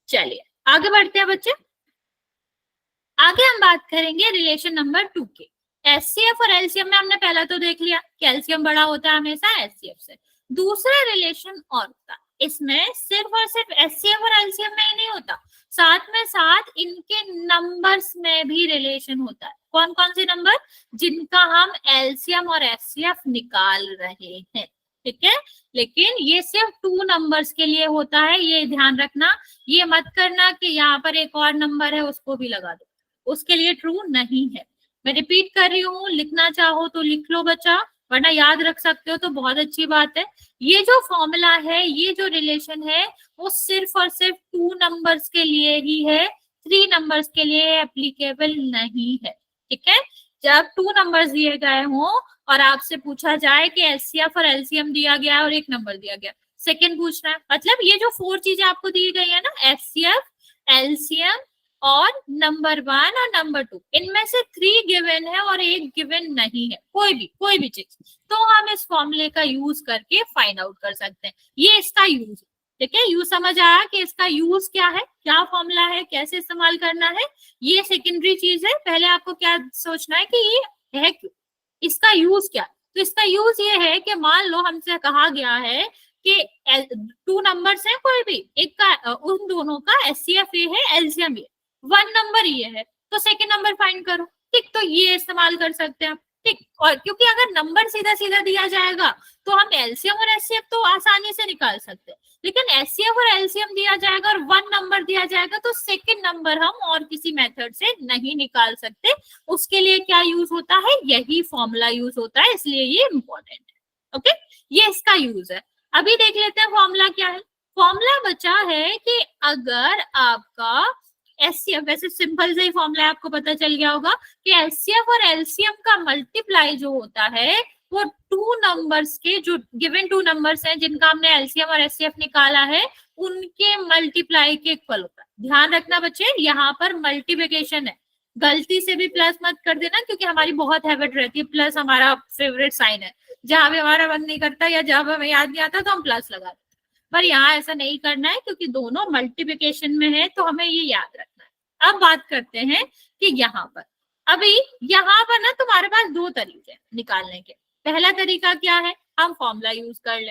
चलिए आगे बढ़ते हैं बच्चे। आगे हम बात करेंगे रिलेशन नंबर 2 के। एचसीएफ और एलसीएम में हमने पहला तो देख लिया कि एलसीएम बड़ा होता है हमेशा एचसीएफ से। दूसरा रिलेशन और होता है, इसमें सिर्फ और सिर्फ एचसीएफ और एलसीएम में ही नहीं होता, साथ में साथ इनके नंबर्स में भी रिलेशन होता है। कौन कौन से नंबर? जिनका हम एलसीएम और एचसीएफ निकाल रहे हैं, ठीक है। लेकिन ये सिर्फ 2 नंबर्स के लिए होता है, ये ध्यान रखना। ये मत करना कि यहाँ पर एक और नंबर है उसको भी लगा दो, उसके लिए ट्रू नहीं है। मैं रिपीट कर रही हूँ, लिखना चाहो तो लिख लो बच्चा, वरना याद रख सकते हो तो बहुत अच्छी बात है। ये जो फॉर्मूला है, ये जो रिलेशन है, वो सिर्फ और सिर्फ 2 नंबर्स के लिए ही है, 3 नंबर्स के लिए एप्लीकेबल नहीं है, ठीक है। जब 2 नंबर्स दिए गए हों और आपसे पूछा जाए कि एचसीएफ और एलसीएम दिया गया और एक नंबर दिया गया, सेकंड पूछना है, मतलब ये जो 4 चीजें आपको दी गई है ना, एचसीएफ, एलसीएम और नंबर 1 और नंबर 2, इनमें से 3 गिवन है और एक गिवन नहीं है, कोई भी चीज, तो हम इस फॉर्मूले का यूज करके फाइंड आउट कर सकते हैं। ये इसका यूज, ठीक है। यूज समझ आया कि इसका यूज क्या है, क्या फॉर्मूला है, कैसे इस्तेमाल करना है, ये सेकेंडरी चीज है। पहले आपको क्या सोचना है कि ये है क्यों, इसका यूज क्या है। तो इसका यूज ये है कि मान लो हमसे कहा गया है कि 2 नंबर्स हैं, कोई भी एक का, उन दोनों का एचसीएफ ये है, एलसीएम ये, 1 नंबर ये है, तो सेकंड नंबर फाइंड करो, ठीक। तो ये इस्तेमाल कर सकते हैं, ठीक। और क्योंकि अगर नंबर सीधा सीधा दिया जाएगा तो हम एलसीएम और एचसीएफ तो आसानी से निकाल सकते हैं, लेकिन एचसीएफ और एलसीएम दिया जाएगा और 1 नंबर दिया जाएगा तो सेकंड नंबर हम और किसी मेथड से नहीं निकाल सकते। उसके लिए क्या यूज होता है, यही फॉर्मूला यूज होता है, इसलिए ये इंपॉर्टेंट है, ओके। ये इसका यूज है। अभी देख लेते हैं फॉर्मूला क्या है। फॉर्मूला बचा है कि अगर आपका एचसीएफ, वैसे सिंपल से ही फॉर्मूला आपको पता चल गया होगा कि एचसीएफ और एलसीएम का मल्टीप्लाई जो होता है वो 2 नंबर्स के, जो गिवन 2 नंबर्स हैं जिनका हमने एलसीएम और एचसीएफ निकाला है, उनके मल्टीप्लाई के इक्वल होता है। ध्यान रखना बच्चे, यहाँ पर मल्टीप्लिकेशन है, गलती से भी प्लस मत कर देना, क्योंकि हमारी बहुत हैबिट रहती है, प्लस हमारा फेवरेट साइन है, जहां भी हमारा मन नहीं करता या जहां हमें याद नहीं आता तो हम प्लस लगा देते, पर यहाँ ऐसा नहीं करना है क्योंकि दोनों मल्टीप्लिकेशन में है, तो हमें ये याद रखना है। अब बात करते हैं कि यहाँ पर, अभी यहाँ पर ना तुम्हारे पास 2 तरीके निकालने के। पहला तरीका क्या है, हम फॉर्मूला यूज कर ले,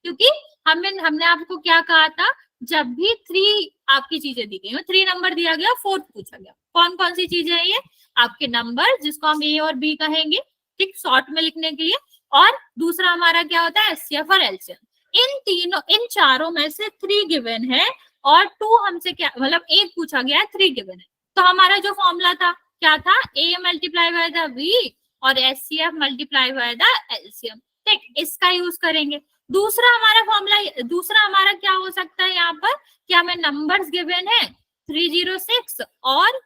क्योंकि हमने आपको क्या कहा था, जब भी 3 आपकी चीजें दी गई, 3 नंबर दिया गया, 4th पूछा गया, कौन कौन सी चीजें हैं ये, आपके नंबर जिसको हम ए और बी कहेंगे, ठीक, शॉर्ट में लिखने के लिए, और दूसरा हमारा क्या होता है एचसीएफ और एलसीएम। इन चारों में से 3 गिवन है और 2 हमसे क्या मतलब 1 पूछा गया है, 3 गिवन है। तो हमारा जो फॉर्मूला था क्या था, A multiply by the we और HCF multiply by the LCM. ठीक, इसका यूज करेंगे। दूसरा हमारा क्या हो सकता है यहाँ पर, क्या हमें नंबर्स गिवन है 306 और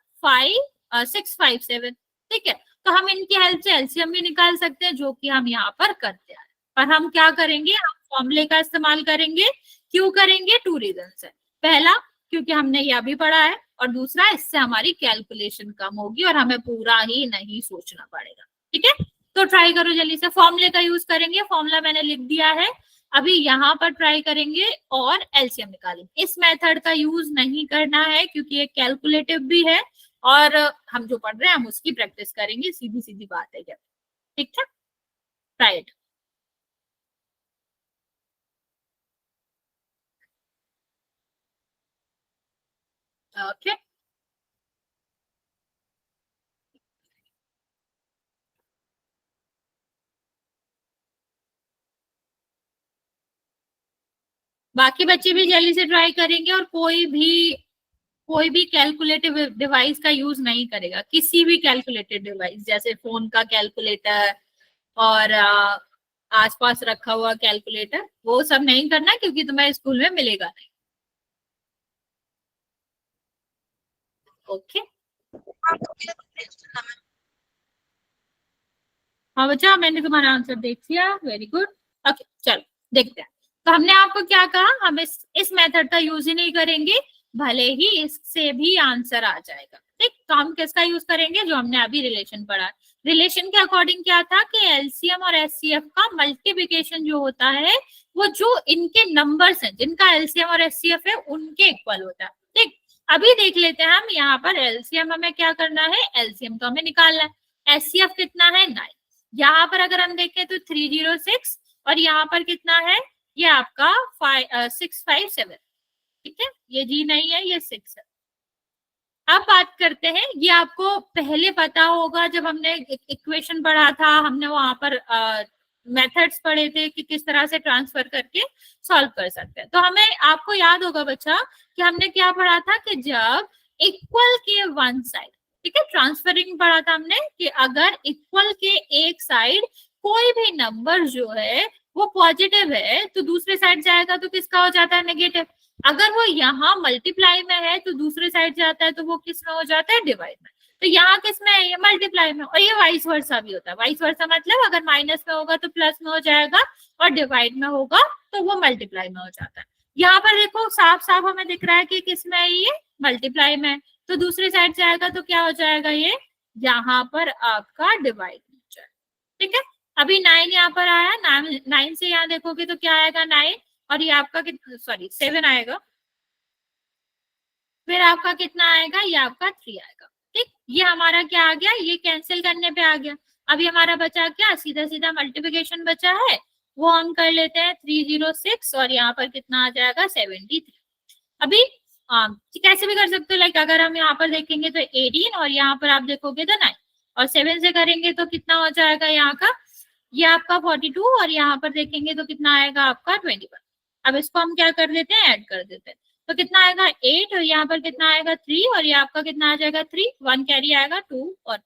657। ठीक है, तो हम इनकी हेल्प से एलसीएम भी निकाल सकते हैं, जो कि हम यहाँ पर करते हैं। पर हम क्या करेंगे, हम फॉर्मूले का इस्तेमाल करेंगे। क्यों करेंगे, 2 रीजन है। पहला, क्योंकि हमने यह भी पढ़ा है, और दूसरा इससे हमारी कैलकुलेशन कम होगी और हमें पूरा ही नहीं सोचना पड़ेगा। ठीक है, तो ट्राई करो जल्दी से, फॉर्मूले का यूज करेंगे। फॉर्मूला मैंने लिख दिया है, अभी यहाँ पर ट्राई करेंगे और एलसीएम निकालेंगे। इस मेथड का यूज नहीं करना है क्योंकि ये कैलकुलेटिव भी है और हम जो पढ़ रहे हैं हम उसकी प्रैक्टिस करेंगे, सीधी सीधी बात है क्या। ठीक है, राइट। ओके, बाकी बच्चे भी जल्दी से ट्राई करेंगे और कोई भी कैलकुलेटिव डिवाइस का यूज नहीं करेगा, किसी भी कैलकुलेटेड डिवाइस जैसे फोन का कैलकुलेटर और आसपास रखा हुआ कैलकुलेटर, वो सब नहीं करना क्योंकि तुम्हें स्कूल में मिलेगा नहीं। ओके, हाँ बच्चा, मैंने तुम्हारा आंसर देख लिया, वेरी गुड। ओके, चलो देखते हैं। तो हमने आपको क्या कहा, हम इस मेथड का यूज ही नहीं करेंगे, भले ही इससे भी आंसर आ जाएगा। ठीक, तो हम किसका यूज करेंगे, जो हमने अभी रिलेशन पढ़ा। रिलेशन के अकॉर्डिंग क्या था कि एलसीएम और एचसीएफ का मल्टीप्लिकेशन जो होता है वो जो इनके नंबर्स हैं जिनका एलसीएम और एचसीएफ है उनके इक्वल होता है। ठीक, अभी देख लेते हैं हम यहाँ पर एलसीएम हमें क्या करना है, एलसीएम तो हमें निकालना है। एचसीएफ कितना है 9। यहाँ पर अगर हम देखें तो 306 और यहाँ पर कितना है, ये आपका 657। ठीक है, ये जी नहीं है, ये 6 है। अब बात करते हैं, ये आपको पहले पता होगा जब हमने इक्वेशन पढ़ा था, हमने वहां पर मेथड्स पढ़े थे कि किस तरह से ट्रांसफर करके सॉल्व कर सकते हैं। तो हमें आपको याद होगा बच्चा कि हमने क्या पढ़ा था कि जब इक्वल के वन साइड, ठीक है, ट्रांसफरिंग पढ़ा था हमने कि अगर इक्वल के एक साइड कोई भी नंबर जो है वो पॉजिटिव है तो दूसरे साइड जाएगा तो किसका हो जाता है, नेगेटिव। अगर वो यहाँ मल्टीप्लाई में है तो दूसरे साइड जाता है तो वो किस में हो जाता है, डिवाइड में। तो यहाँ किस में है, ये मल्टीप्लाई में। और ये वाइस वर्सा भी होता है। वाइस वर्सा मतलब अगर माइनस में होगा तो प्लस में हो जाएगा और डिवाइड में होगा तो वो मल्टीप्लाई में हो जाता है। यहाँ पर देखो साफ साफ हमें दिख रहा है कि किस में है, ये मल्टीप्लाई में। तो दूसरी साइड जाएगा तो क्या हो जाएगा, ये यहाँ पर आपका डिवाइड हो जाएगा। ठीक है, अभी 9 यहाँ पर आया, 9 से यहाँ देखोगे तो क्या आएगा 9 और ये आपका कितना, सॉरी 7 आएगा, फिर आपका कितना आएगा, ये आपका 3 आएगा। ठीक, ये हमारा क्या आ गया, ये कैंसिल करने पे आ गया। अभी हमारा बचा क्या, सीधा सीधा मल्टीप्लिकेशन बचा है, वो हम कर लेते हैं 306 और यहाँ पर कितना आ जाएगा 73। अभी कैसे भी कर सकते हो, लाइक अगर हम यहाँ पर देखेंगे तो 18 और यहाँ पर आप देखोगे तो 9 और 7 से करेंगे तो कितना हो जाएगा यहाँ का, ये आपका 42 और यहाँ पर देखेंगे तो कितना आएगा आपका 21। अब इसको हम क्या कर देते हैं, ऐड कर देते हैं। तो कितना आएगा 8 और यहाँ पर कितना आएगा 3 और ये आपका कितना आ जाएगा 3, 1 कैरी आएगा 2 और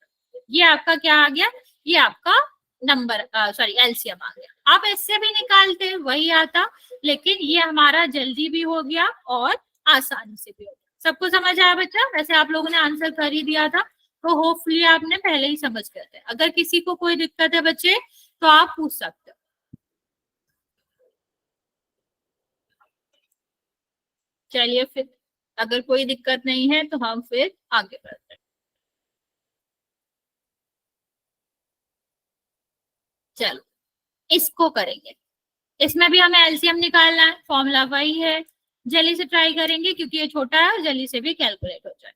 ये आपका क्या आ गया, ये आपका नंबर सॉरी एलसीएम आ गया। आप इससे भी निकालते वही आता, लेकिन ये हमारा जल्दी भी हो गया और आसानी से भी हो गया। सबको समझ आया बच्चा, वैसे आप लोगों ने आंसर कर ही दिया था तो होपफुली आपने पहले ही समझ गए थे। अगर किसी को कोई दिक्कत है बच्चे तो आप पूछ सकते हो। चलिए फिर, अगर कोई दिक्कत नहीं है तो हम फिर आगे बढ़ते हैं। चलो इसको करेंगे, इसमें भी हमें एलसीएम निकालना है, फॉर्मूला वही है। जल्दी से ट्राई करेंगे क्योंकि ये छोटा है और जल्दी से भी कैलकुलेट हो जाए।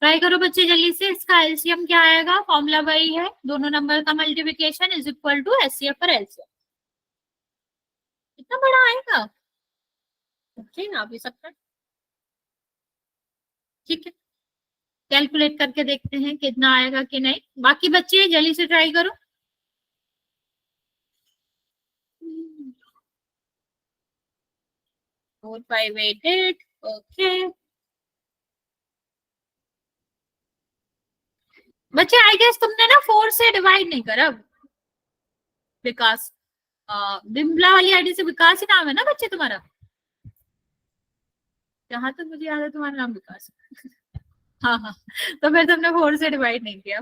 ट्राई करो बच्चे जल्दी से। इसका एलसीएम क्या आएगा, फॉर्मूला वही है, दोनों नंबर का multiplication is equal to HCF पर एलसीएम। कितना बड़ा आएगा बच्चे, ना भी सकता है। ठीक है, कैलकुलेट करके देखते हैं कितना आएगा कि नहीं। बाकी बच्चे जल्दी से ट्राई करो। 4588, ओके बच्चे। आई गेस तुमने ना 4 से डिवाइड नहीं करा। विकास, बिमला वाली आईडी से विकास ही नाम है ना बच्चे तुम्हारा? जहां तक मुझे याद है तुम्हारा नाम विकास है। हाँ हाँ, तो फिर तुमने 4 से डिवाइड नहीं किया।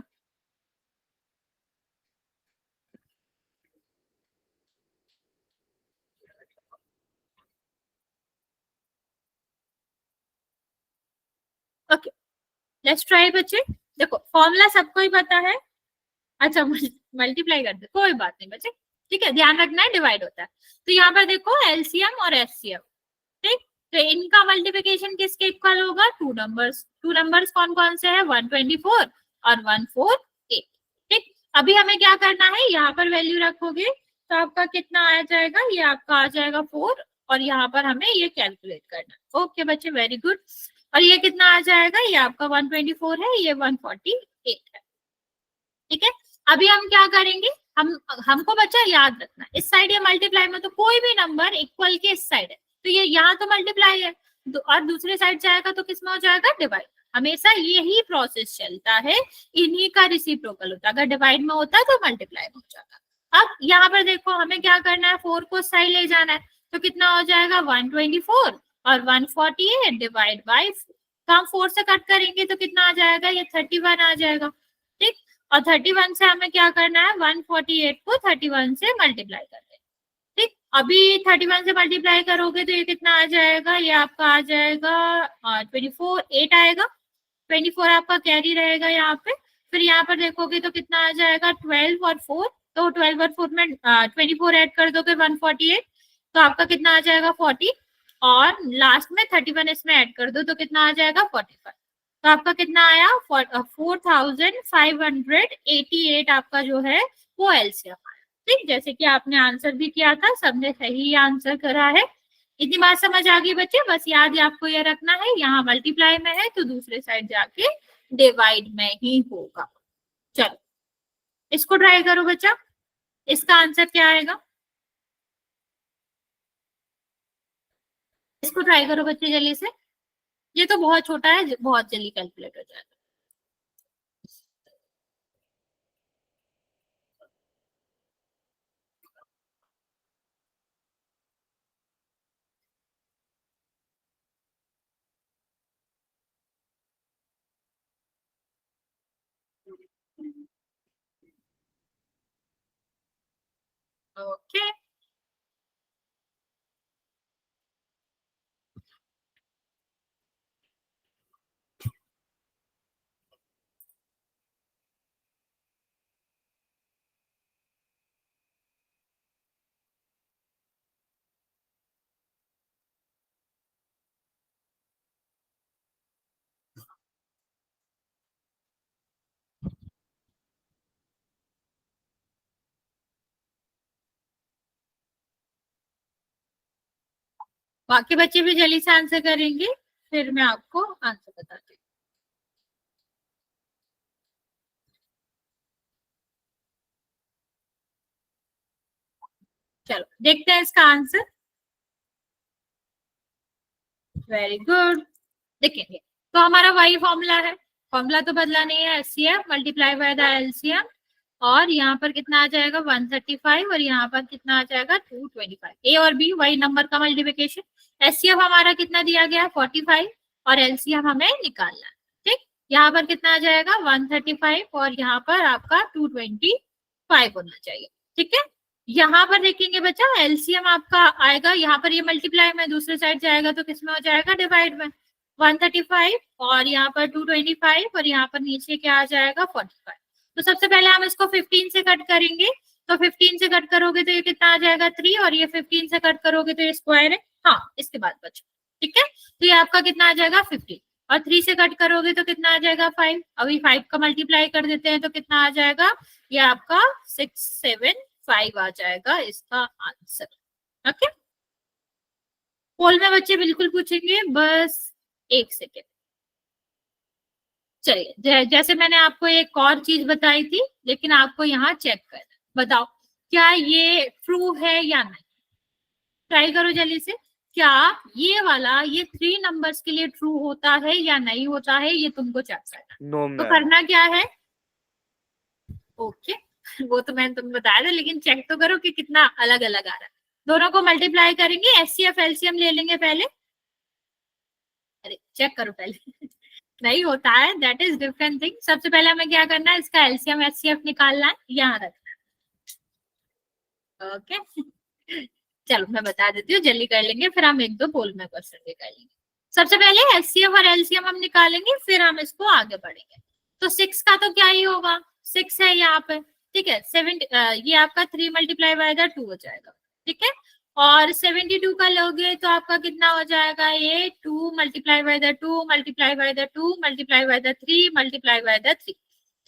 ओके, लेट्स ट्राई बच्चे। देखो फॉर्मूला सबको ही पता है। अच्छा मल्टीप्लाई कर दे, कोई बात नहीं बच्चे, ठीक है, ध्यान रखना है डिवाइड होता है। तो यहाँ पर देखो एलसीएम और एचसीएफ, ठीक। तो इनका मल्टीप्लिकेशन किसके इक्वल होगा, टू नंबर्स कौन कौन से है, 124 और 148, ठीक। अभी हमें क्या करना है, यहाँ पर वैल्यू रखोगे तो आपका कितना आ जाएगा, ये आपका आ जाएगा 4, और यहाँ पर हमें ये कैलकुलेट करना है। ओके बच्चे, वेरी गुड। और ये कितना आ जाएगा, ये आपका 124 है, ये 148 है, ठीक है। अभी हम क्या करेंगे, हमको बच्चा याद रखना, इस साइड ये मल्टीप्लाई में तो कोई भी नंबर इक्वल के इस साइड है, तो ये यहाँ तो मल्टीप्लाई है, और दूसरे साइड जाएगा तो किसमें हो जाएगा, डिवाइड। हमेशा यही प्रोसेस चलता है, इन्हीं का रिसिप्रोकल होता है। अगर डिवाइड में होता है तो मल्टीप्लाई में हो जाता। अब यहाँ पर देखो हमें क्या करना है, 4 को साइड ले जाना है, तो कितना हो जाएगा 124 और 148 डिवाइड बाई 4। तो हम 4 से कट करेंगे तो कितना आ जाएगा, ये 31 आ जाएगा, ठीक। और 31 से हमें क्या करना है, 148 को 31 से मल्टीप्लाई कर दे, ठीक। अभी 31 से मल्टीप्लाई करोगे तो ये कितना आ जाएगा, ये आपका आ जाएगा 24, 8 आएगा, 24 आपका कैरी रहेगा यहाँ पे। फिर यहाँ पर देखोगे तो कितना आ जाएगा, 12 और 4, तो 12 और 4 में 24 ऐड कर दोगे 148, तो आपका कितना आ जाएगा 40, और लास्ट में 31 इसमें ऐड कर दो तो कितना आ जाएगा 45। तो आपका कितना आया, 4588 आपका जो है वो एलसीएम आया, ठीक। जैसे कि आपने आंसर भी किया था, सबने सही आंसर करा है। इतनी बात समझ आ गई बच्चे, बस याद आपको ये रखना है, यहाँ मल्टीप्लाई में है तो दूसरे साइड जाके डिवाइड में ही होगा। चलो इसको ट्राई करो बच्चा, इसका आंसर क्या आएगा, इसको ट्राई करो बच्चे जल्दी से। ये तो बहुत छोटा है, बहुत जल्दी कैलकुलेट हो जाएगा। ओके, बाकी बच्चे भी जल्दी से आंसर करेंगे, फिर मैं आपको आंसर बताती हूँ। चलो देखते हैं इसका आंसर। वेरी गुड, देखिए तो हमारा वही फॉर्मूला है, फॉर्मूला तो बदला नहीं है, HCF multiply by the LCM, और यहाँ पर कितना आ जाएगा 135 और यहाँ पर कितना आ जाएगा 225। ए और बी वही नंबर का मल्टीप्लिकेशन। एचसीएफ हमारा कितना दिया गया 45 और एलसीएम हमें निकालना है, ठीक। यहाँ पर कितना आ जाएगा 135 और यहाँ पर आपका 225 होना चाहिए, ठीक है। यहाँ पर देखेंगे बच्चा एलसीएम आपका आएगा, यहाँ पर ये मल्टीप्लाई में दूसरे साइड जाएगा तो किसमें हो जाएगा, डिवाइड में। 135 और यहाँ पर 225 और यहाँ पर नीचे क्या आ जाएगा 45। तो सबसे पहले हम इसको 15 से कट करेंगे, तो 15 से कट करोगे तो ये कितना आ जाएगा 3, और ये 15 से कट करोगे तो ये स्क्वायर है, हाँ इसके बाद बच्चों, ठीक है। तो ये आपका कितना आ जाएगा 15, और 3 से कट करोगे तो कितना आ जाएगा 5। अभी 5 का मल्टीप्लाई कर देते हैं तो कितना आ जाएगा, ये आपका 675 आ जाएगा इसका आंसर। ओके, पोल में बच्चे बिल्कुल पूछेंगे, बस 1 सेकेंड। चलिए, जैसे मैंने आपको एक और चीज बताई थी, लेकिन आपको यहाँ चेक करना, बताओ क्या ये ट्रू है या नहीं। ट्राई करो जल्दी से, क्या ये वाला ये 3 नंबर्स के लिए ट्रू होता है या नहीं होता है, ये तुमको चेक करना। नो तो करना क्या है, ओके वो तो मैंने तुम्हें बताया था, लेकिन चेक तो करो कि कितना अलग अलग आ रहा है। दोनों को मल्टीप्लाई करेंगे, एचसीएफ एलसीएम ले लेंगे पहले। अरे चेक करो पहले नहीं होता है, दैट इज डिफरेंट थिंग। सबसे पहले हमें क्या करना है, इसका एलसीएम एचसीएफ निकालना है, यहाँ रखना है। ओके चलो मैं बता देती हूँ, जल्दी कर लेंगे, फिर हम 1-2 पोल में क्वेश्चन भी कर लेंगे। सबसे पहले एचसीएफ और एलसीएम हम निकालेंगे, फिर हम इसको आगे बढ़ेंगे। तो 6 का तो क्या ही होगा, 6 है यहाँ पे, ठीक है। 7 ये आपका 3 मल्टीप्लाई बाय 2 हो जाएगा, ठीक है। और 72 का लोगे तो आपका कितना हो जाएगा, ये 2 multiply by 2 multiply by 2 multiply by 3 multiply by 3,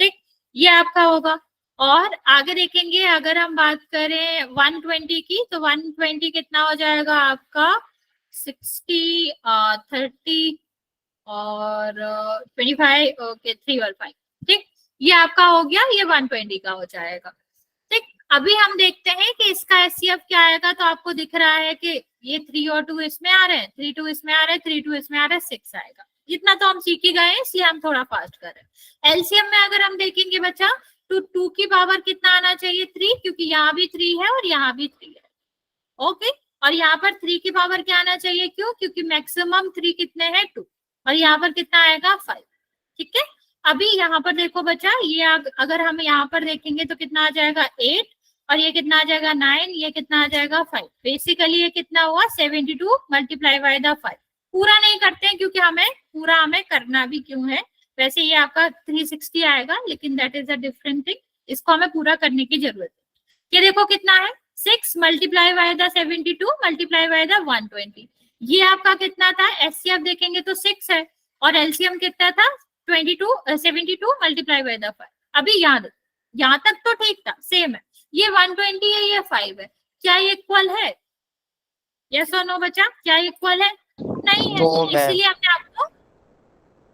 ठीक, ये आपका होगा। और आगे देखेंगे, अगर हम बात करें 120 की, तो 120 कितना हो जाएगा आपका 60 30 और 25, ओके 3 और 5, ठीक, ये आपका हो गया, ये 120 का हो जाएगा, ठीक। अभी हम देखते हैं कि इसका एचसीएफ क्या आएगा। तो आपको दिख रहा है कि ये 3 और 2 इसमें आ रहे हैं, 3 2 इसमें आ रहे हैं, 3 2 इसमें आ रहा है, 6 आएगा। इतना तो हम सीख ही गए, इसलिए हम थोड़ा फास्ट कर रहे हैं। एलसीएम में अगर हम देखेंगे बच्चा, तो 2 की पावर कितना आना चाहिए, 3, क्योंकि यहाँ भी 3 है और यहाँ भी 3 है, ओके। और यहाँ पर 3 की पावर क्या आना चाहिए, क्यों, क्योंकि मैक्सिमम 3 कितने हैं 2, और यहाँ पर कितना आएगा 5, ठीक है। अभी यहाँ पर देखो बच्चा, ये अगर हम यहाँ पर देखेंगे तो कितना आ जाएगा 8, और ये कितना आ जाएगा 9, ये कितना आ जाएगा 5। बेसिकली ये कितना हुआ 72 मल्टीप्लाई बाय 5। पूरा नहीं करते हैं क्योंकि हमें करना भी क्यों है, वैसे ये आपका 360 आएगा, लेकिन that is a different thing, इसको हमें पूरा करने की जरूरत है। ये देखो कितना है 6 मल्टीप्लाई बाय 72 मल्टीप्लाई बाय 120, ये आपका कितना था, एचसीएफ देखेंगे तो 6 है, और एलसीएम कितना था 72 मल्टीप्लाई बाय 5। अभी यहाँ तक तो ठीक था, सेम है, ये 120 है, ये 5 है, क्या ये इक्वल है, यस और नो बच्चा, क्या इक्वल है, नहीं है।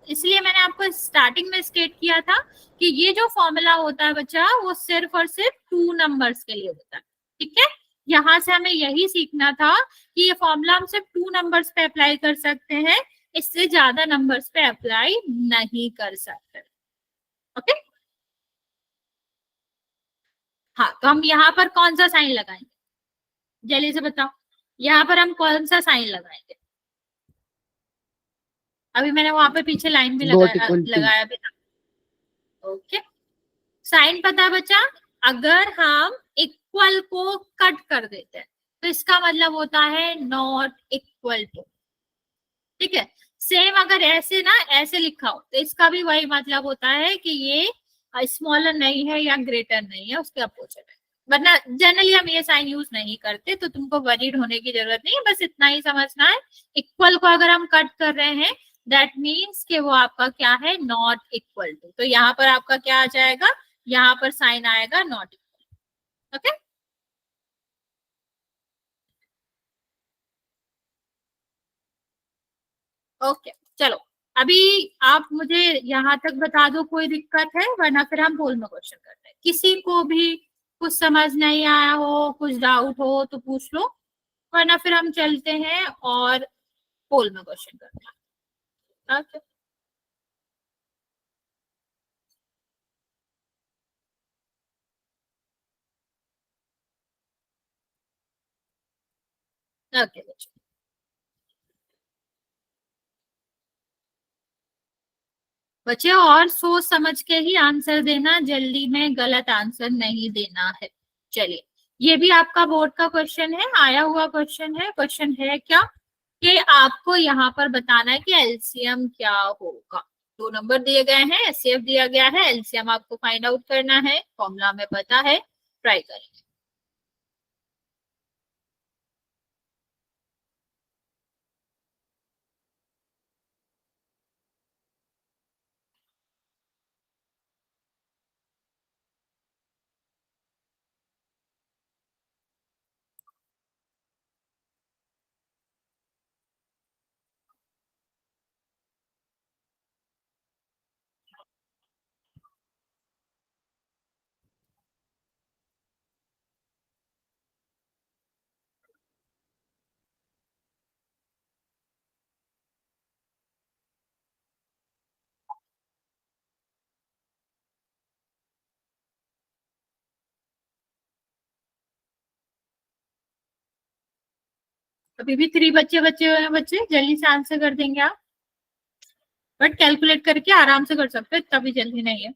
इसलिए मैंने आपको स्टार्टिंग में स्टेट किया था कि ये जो फॉर्मूला होता है बच्चा, वो सिर्फ और सिर्फ 2 नंबर्स के लिए होता है, ठीक है। यहाँ से हमें यही सीखना था कि ये फॉर्मूला हम सिर्फ 2 नंबर्स पे अप्लाई कर सकते हैं, इससे ज्यादा नंबर्स पे अप्लाई नहीं कर सकते, ओके। हाँ, तो हम यहाँ पर कौन सा साइन लगाएंगे, जल्दी से बताओ, यहाँ पर हम कौन सा साइन लगाएंगे। अभी मैंने वहां पे पीछे लाइन भी लगाया भी था, ओके। साइन पता है बच्चा, अगर हम इक्वल को कट कर देते हैं तो इसका मतलब होता है नॉट इक्वल टू, ठीक है। सेम अगर ऐसे ना ऐसे लिखा हो तो इसका भी वही मतलब होता है कि ये स्मॉलर नहीं है या ग्रेटर नहीं है, उसके अपोजिट है। वरना जनरली हम ये साइन यूज नहीं करते, तो तुमको वरीड होने की जरूरत नहीं है, बस इतना ही समझना है। इक्वल को अगर हम कट कर रहे हैं, दैट मीन्स कि वो आपका क्या है, नॉट इक्वल टू। तो यहाँ पर आपका क्या आ जाएगा, यहाँ पर साइन आएगा नॉट इक्वल, ओके। ओके चलो, अभी आप मुझे यहाँ तक बता दो कोई दिक्कत है, वरना फिर हम पोल में क्वेश्चन करते हैं। किसी को भी कुछ समझ नहीं आया हो, कुछ डाउट हो तो पूछ लो, वरना फिर हम चलते हैं और पोल में क्वेश्चन करते हैं, ओके। ओके बच्चे, और सोच समझ के ही आंसर देना, जल्दी में गलत आंसर नहीं देना है। चलिए, ये भी आपका बोर्ड का क्वेश्चन है, आया हुआ क्वेश्चन है। क्वेश्चन है क्या कि आपको यहाँ पर बताना है कि एलसीएम क्या होगा। 2 नंबर दिए गए हैं, एचसीएफ दिया गया है, एलसीएम आपको फाइंड आउट करना है, फॉर्मूला में पता है, ट्राई करेंगे। अभी भी 3 बच्चे बचे हुए हैं बच्चे, जल्दी से आंसर कर देंगे आप, बट कैलकुलेट करके आराम से कर सकते हो, इतना भी जल्दी नहीं है।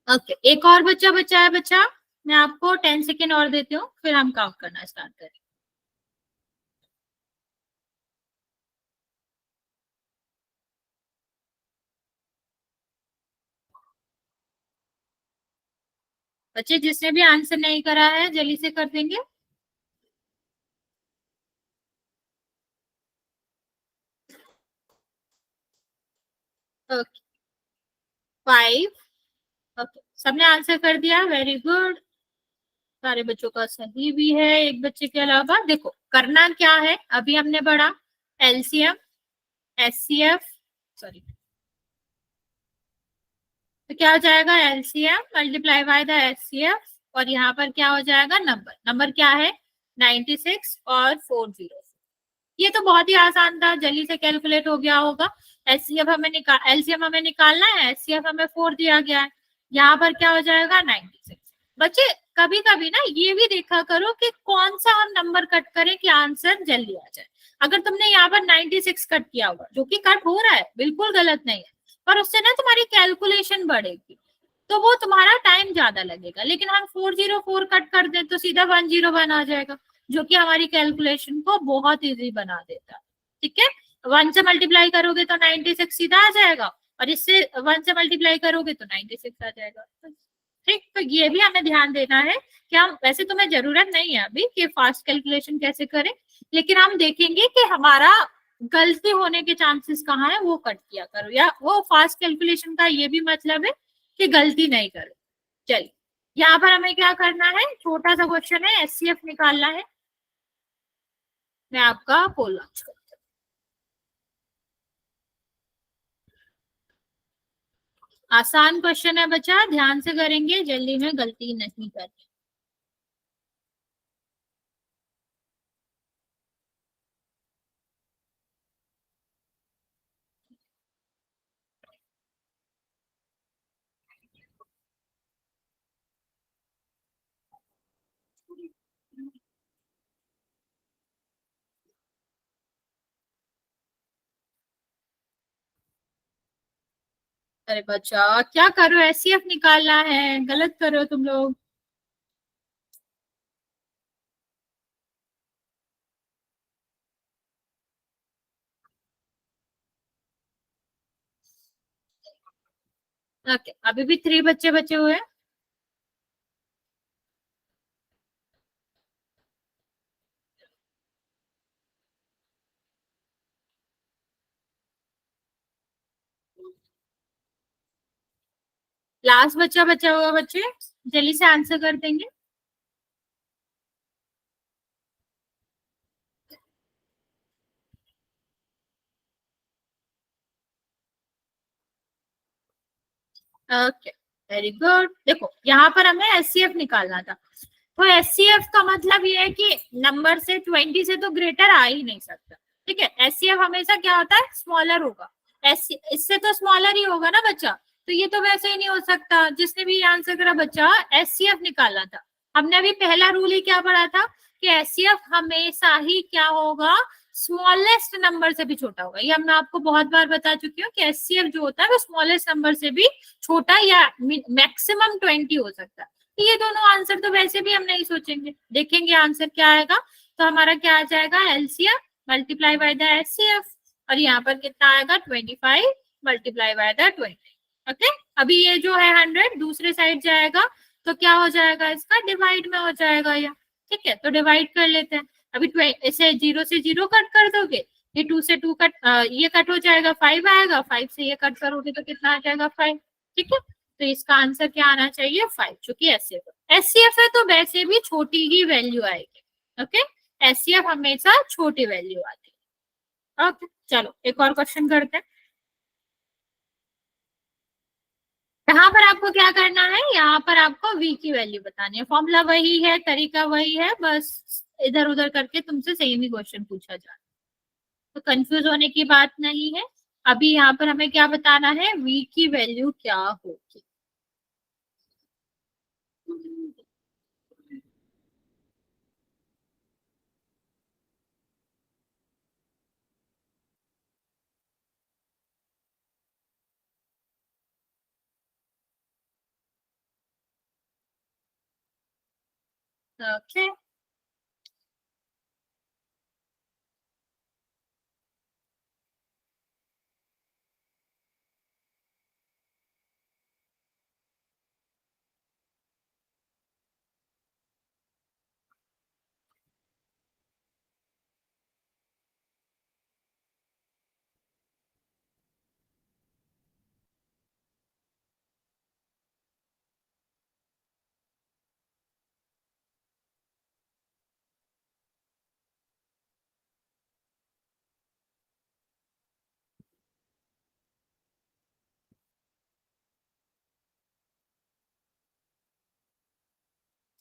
ओके, एक और बच्चा बचा है बच्चा, मैं आपको 10 सेकेंड और देती हूँ, फिर हम काउंट करना स्टार्ट करें। बच्चे जिसने भी आंसर नहीं करा है जल्दी से कर देंगे। ओके, 5। ओके, सबने आंसर कर दिया, वेरी गुड। सारे बच्चों का सही भी है, एक बच्चे के अलावा। देखो करना क्या है, अभी हमने पढ़ा एलसीएम, एचसीएफ, सॉरी, तो क्या हो जाएगा, LCM multiply by the HCF, और यहाँ पर क्या हो जाएगा, नंबर, नंबर क्या है 96 और 40। ये तो बहुत ही आसान था, जल्दी से कैलकुलेट हो गया होगा। एचसीएफ हमें एलसीएम हमें निकालना है, एचसीएफ हमें 4 दिया गया है, यहाँ पर क्या हो जाएगा 96। बच्चे कभी कभी ना ये भी देखा करो कि कौन सा हम नंबर कट करें कि आंसर जल्दी आ जाए। अगर तुमने यहाँ पर 96 कट किया होगा, जो कि कट हो रहा है, बिल्कुल गलत नहीं है, पर उससे ना तुम्हारी कैलकुलेशन बढ़ेगी, तो वो तुम्हारा टाइम ज्यादा लगेगा। लेकिन हम 404 कट कर दें तो सीधा 101 आ जाएगा, जो कि हमारी कैलकुलेशन को बहुत इजी बना देता है। ठीक है, 1 से मल्टीप्लाई करोगे तो 96 सीधा आ जाएगा, और इससे 1 से मल्टीप्लाई करोगे तो 96 आ जाएगा। ठीक, तो ये भी हमें ध्यान देना है कि हम, वैसे तुम्हें जरूरत नहीं है अभी कि फास्ट कैलकुलेशन कैसे करें, लेकिन हम देखेंगे कि हमारा गलती होने के चांसेस कहाँ है, वो कट किया करो, या वो फास्ट कैलकुलेशन का ये भी मतलब है कि गलती नहीं करो। चलिए, यहाँ पर हमें क्या करना है, छोटा सा क्वेश्चन है, एचसीएफ निकालना है। मैं आपका पोल लॉन्च करती हूँ। आसान क्वेश्चन है बच्चा, ध्यान से करेंगे, जल्दी में गलती नहीं करनी। अरे बच्चा क्या करो, एचसीएफ निकालना है, गलत कर रहे हो तुम लोग। ओके, अभी भी 3 बच्चे बचे हुए हैं। लास्ट बच्चा बचा हुआ, बच्चे जल्दी से आंसर कर देंगे। Okay, very good. देखो यहाँ पर हमें एचसीएफ निकालना था, तो एचसीएफ का मतलब ये है कि नंबर से 20 से तो ग्रेटर आ ही नहीं सकता। ठीक है, एचसीएफ हमेशा क्या होता है, स्मॉलर होगा, इससे तो स्मॉलर ही होगा ना बच्चा, तो ये तो वैसे ही नहीं हो सकता। जिसने भी आंसर करा बच्चा, एचसीएफ निकालना था। हमने अभी पहला रूल ही क्या पढ़ा था कि एचसीएफ हमेशा ही क्या होगा, स्मॉलेस्ट नंबर से भी छोटा होगा। ये मैं आपको बहुत बार बता चुकी हूँ कि एचसीएफ जो होता है वो स्मॉलेस्ट नंबर से भी छोटा या मैक्सिमम 20 हो सकता है। ये दोनों आंसर तो वैसे भी हम नहीं सोचेंगे, देखेंगे आंसर क्या आएगा। तो हमारा क्या आ जाएगा, LCF multiply by the HCF, और यहाँ पर कितना आएगा 25 मल्टीप्लाई बाय द 20। ओके, अभी ये जो है 100 दूसरे साइड जाएगा, तो क्या हो जाएगा, इसका डिवाइड में हो जाएगा या। ठीक है, तो डिवाइड कर लेते हैं। अभी इसे 0 से 0 कट कर दोगे, ये 2 से 2 कट, ये कट हो जाएगा, 5 आएगा, 5 से ये कट करोगे तो कितना आ जाएगा 5। ठीक है, तो इसका आंसर क्या आना चाहिए 5, चूंकि एचसीएफ है तो वैसे भी छोटी ही वैल्यू आएगी। ओके, एचसीएफ हमेशा छोटी वैल्यू आती है। ओके, चलो एक और क्वेश्चन करते हैं। यहाँ पर आपको क्या करना है, यहाँ पर आपको v की वैल्यू बतानी है। फॉर्मूला वही है, तरीका वही है, बस इधर उधर करके तुमसे सेम ही क्वेश्चन पूछा जा रहा है, तो कंफ्यूज होने की बात नहीं है। अभी यहाँ पर हमें क्या बताना है, v की वैल्यू क्या होगी। ओके,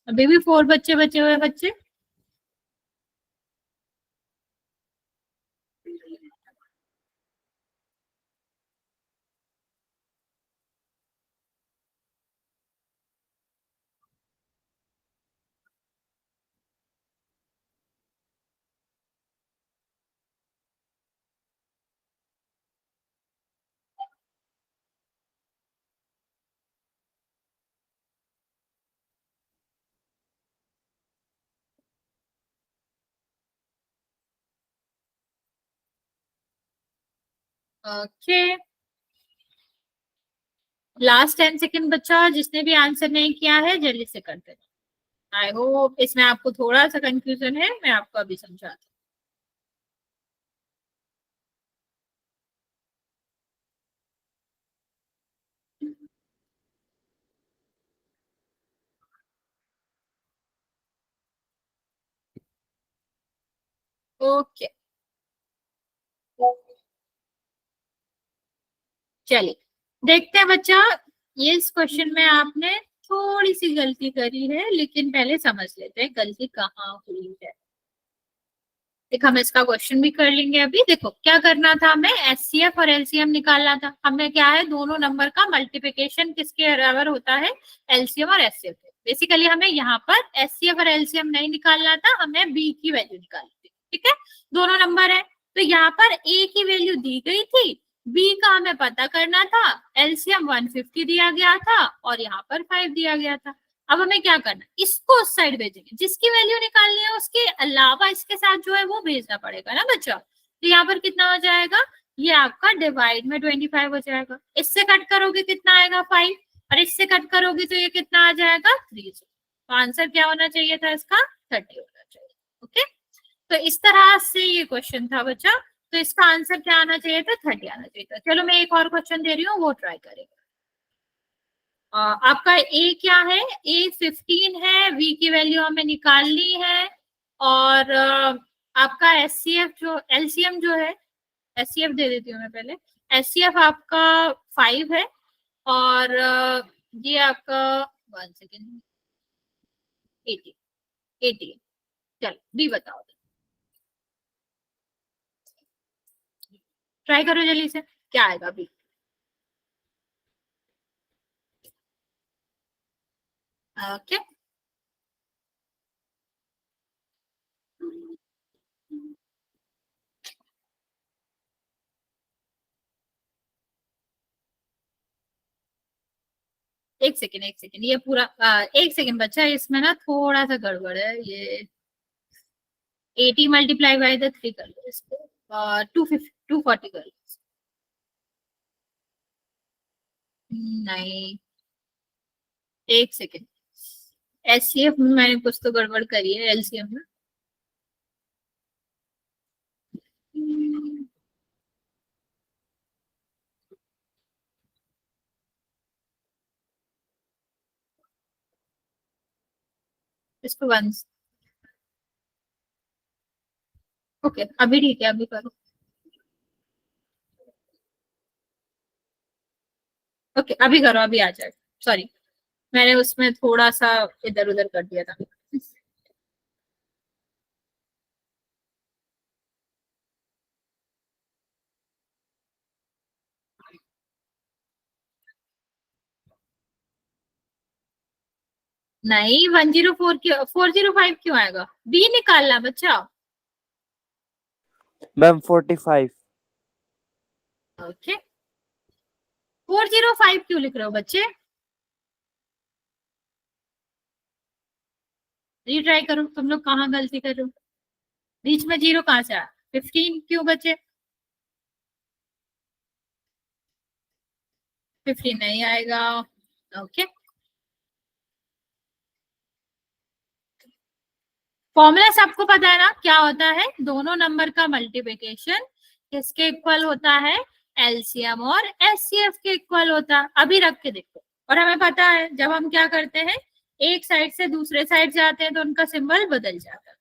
अभी भी 4 बच्चे बचे हुए बच्चे। ओके, लास्ट 10 सेकंड बच्चा, जिसने भी आंसर नहीं किया है जल्दी से कर देना। आई होप इसमें आपको थोड़ा सा कंफ्यूजन है, मैं आपको अभी समझाती हूँ। ओके, चलिए देखते हैं बच्चा, ये इस क्वेश्चन में आपने थोड़ी सी गलती करी है, लेकिन पहले समझ लेते हैं गलती कहाँ हुई है। देखो हम इसका क्वेश्चन भी कर लेंगे। अभी देखो क्या करना था, हमें एचसीएफ और एलसीएम निकालना था। हमें क्या है, दोनों नंबर का मल्टीप्लिकेशन किसके बराबर होता है, एलसीएम और एचसीएफ। बेसिकली हमें यहाँ पर एचसीएफ और एलसीएम नहीं निकालना था, हमें बी की वैल्यू निकालनी थी। ठीक है, दोनों नंबर है तो यहाँ पर ए की वैल्यू दी गई थी, बी का हमें पता करना था। एलसीएम 150 दिया गया था और यहाँ पर 5 दिया गया था। अब हमें क्या करना है, इसको उस साइड भेजेंगे, जिसकी वैल्यू निकालनी है उसके अलावा इसके साथ जो है वो भेजना पड़ेगा ना बच्चा। तो यहाँ पर कितना हो जाएगा, ये आपका डिवाइड में 25 हो जाएगा। इससे कट करोगे कितना आएगा 5, और इससे कट करोगे तो ये कितना आ जाएगा 3। तो आंसर क्या होना चाहिए था इसका, 30 होना चाहिए। ओके, तो इस तरह से ये क्वेश्चन था बच्चा। तो इसका आंसर क्या आना चाहिए था, 30 आना चाहिए था। चलो मैं एक और क्वेश्चन दे रही हूँ, वो ट्राई करेंगे। आपका ए क्या है, ए 15 है, वी की वैल्यू हमें निकालनी है। और आपका एचसीएफ जो एलसीएम जो है, एचसीएफ दे देती हूँ मैं पहले। एचसीएफ आपका 5 है, और ये आपका 1 सेकेंड, 80, 80। चलो बी बताओ, ट्राई करो जल्दी से, क्या आएगा बी। ओके, एक सेकेंड, एक सेकेंड, ये पूरा एक सेकेंड बच्चा, इसमें ना थोड़ा सा गड़बड़ है। ये 80 मल्टीप्लाई बाय द 3 कर लो इसको, 250 240 कर लो। नहीं, एक सेकेंड, एचसीएफ में मैंने कुछ तो गड़बड़ करी है, एलसीएम में। इसको वन, ओके अभी ठीक है, अभी करो। ओके अभी करो, अभी आ जाएगा। सॉरी, मैंने उसमें थोड़ा सा इधर उधर कर दिया था। नहीं 104 क्यों 405 क्यों आएगा? बी निकालना बच्चा। मैम 45। ओके 405 क्यों लिख रहे हो बच्चे? रीट्राई करो, तुम लोग कहाँ गलती कर रहे हो? बीच में जीरो कहाँ से आया? 15 क्यों बचे? 15 नहीं आएगा। ओके फॉर्मूला सबको पता है ना, क्या होता है? दोनों नंबर का मल्टीप्लिकेशन किसके इक्वल होता है? एलसीएम और एचसीएफ के इक्वल होता है। अभी रख के देखो। और हमें पता है जब हम क्या करते हैं, एक साइड से दूसरे साइड जाते हैं तो उनका सिंबल बदल जाता है।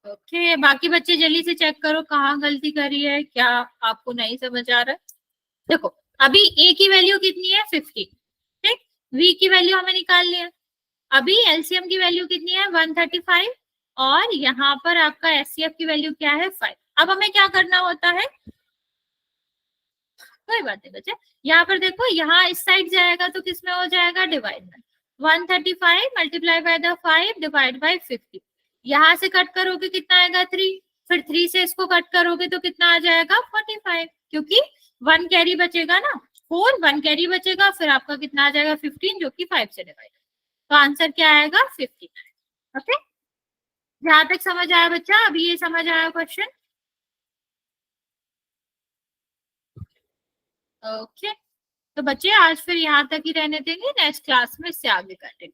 ओके बाकी बच्चे जल्दी से चेक करो कहाँ गलती करी है, क्या आपको नहीं समझ आ रहा है। देखो अभी ए की वैल्यू कितनी है? 50। ठीक, वी की वैल्यू हमें निकालनी है। अभी एलसीएम की वैल्यू कितनी है? 135 और यहाँ पर आपका एचसीएफ की वैल्यू क्या है? 5। अब हमें क्या करना होता है? कोई बात नहीं बच्चे, यहाँ पर देखो, यहाँ इस साइड जाएगा तो किसमें हो जाएगा? डिवाइड में। 135 multiply by the 5 divide by 50। यहाँ से कट करोगे कितना आएगा? 3। फिर 3 से इसको कट करोगे तो कितना आ जाएगा? 45, क्योंकि 1 कैरी बचेगा ना, 4 1 कैरी बचेगा, फिर आपका कितना आ जाएगा? 15 जो कि 5 से डिवाइड। तो आंसर क्या आएगा? 59। ओके जहां तक समझ आया बच्चा? अभी ये समझ आया क्वेश्चन? ओके तो बच्चे आज फिर यहाँ तक ही रहने देंगे, नेक्स्ट क्लास में इससे आगे करेंगे।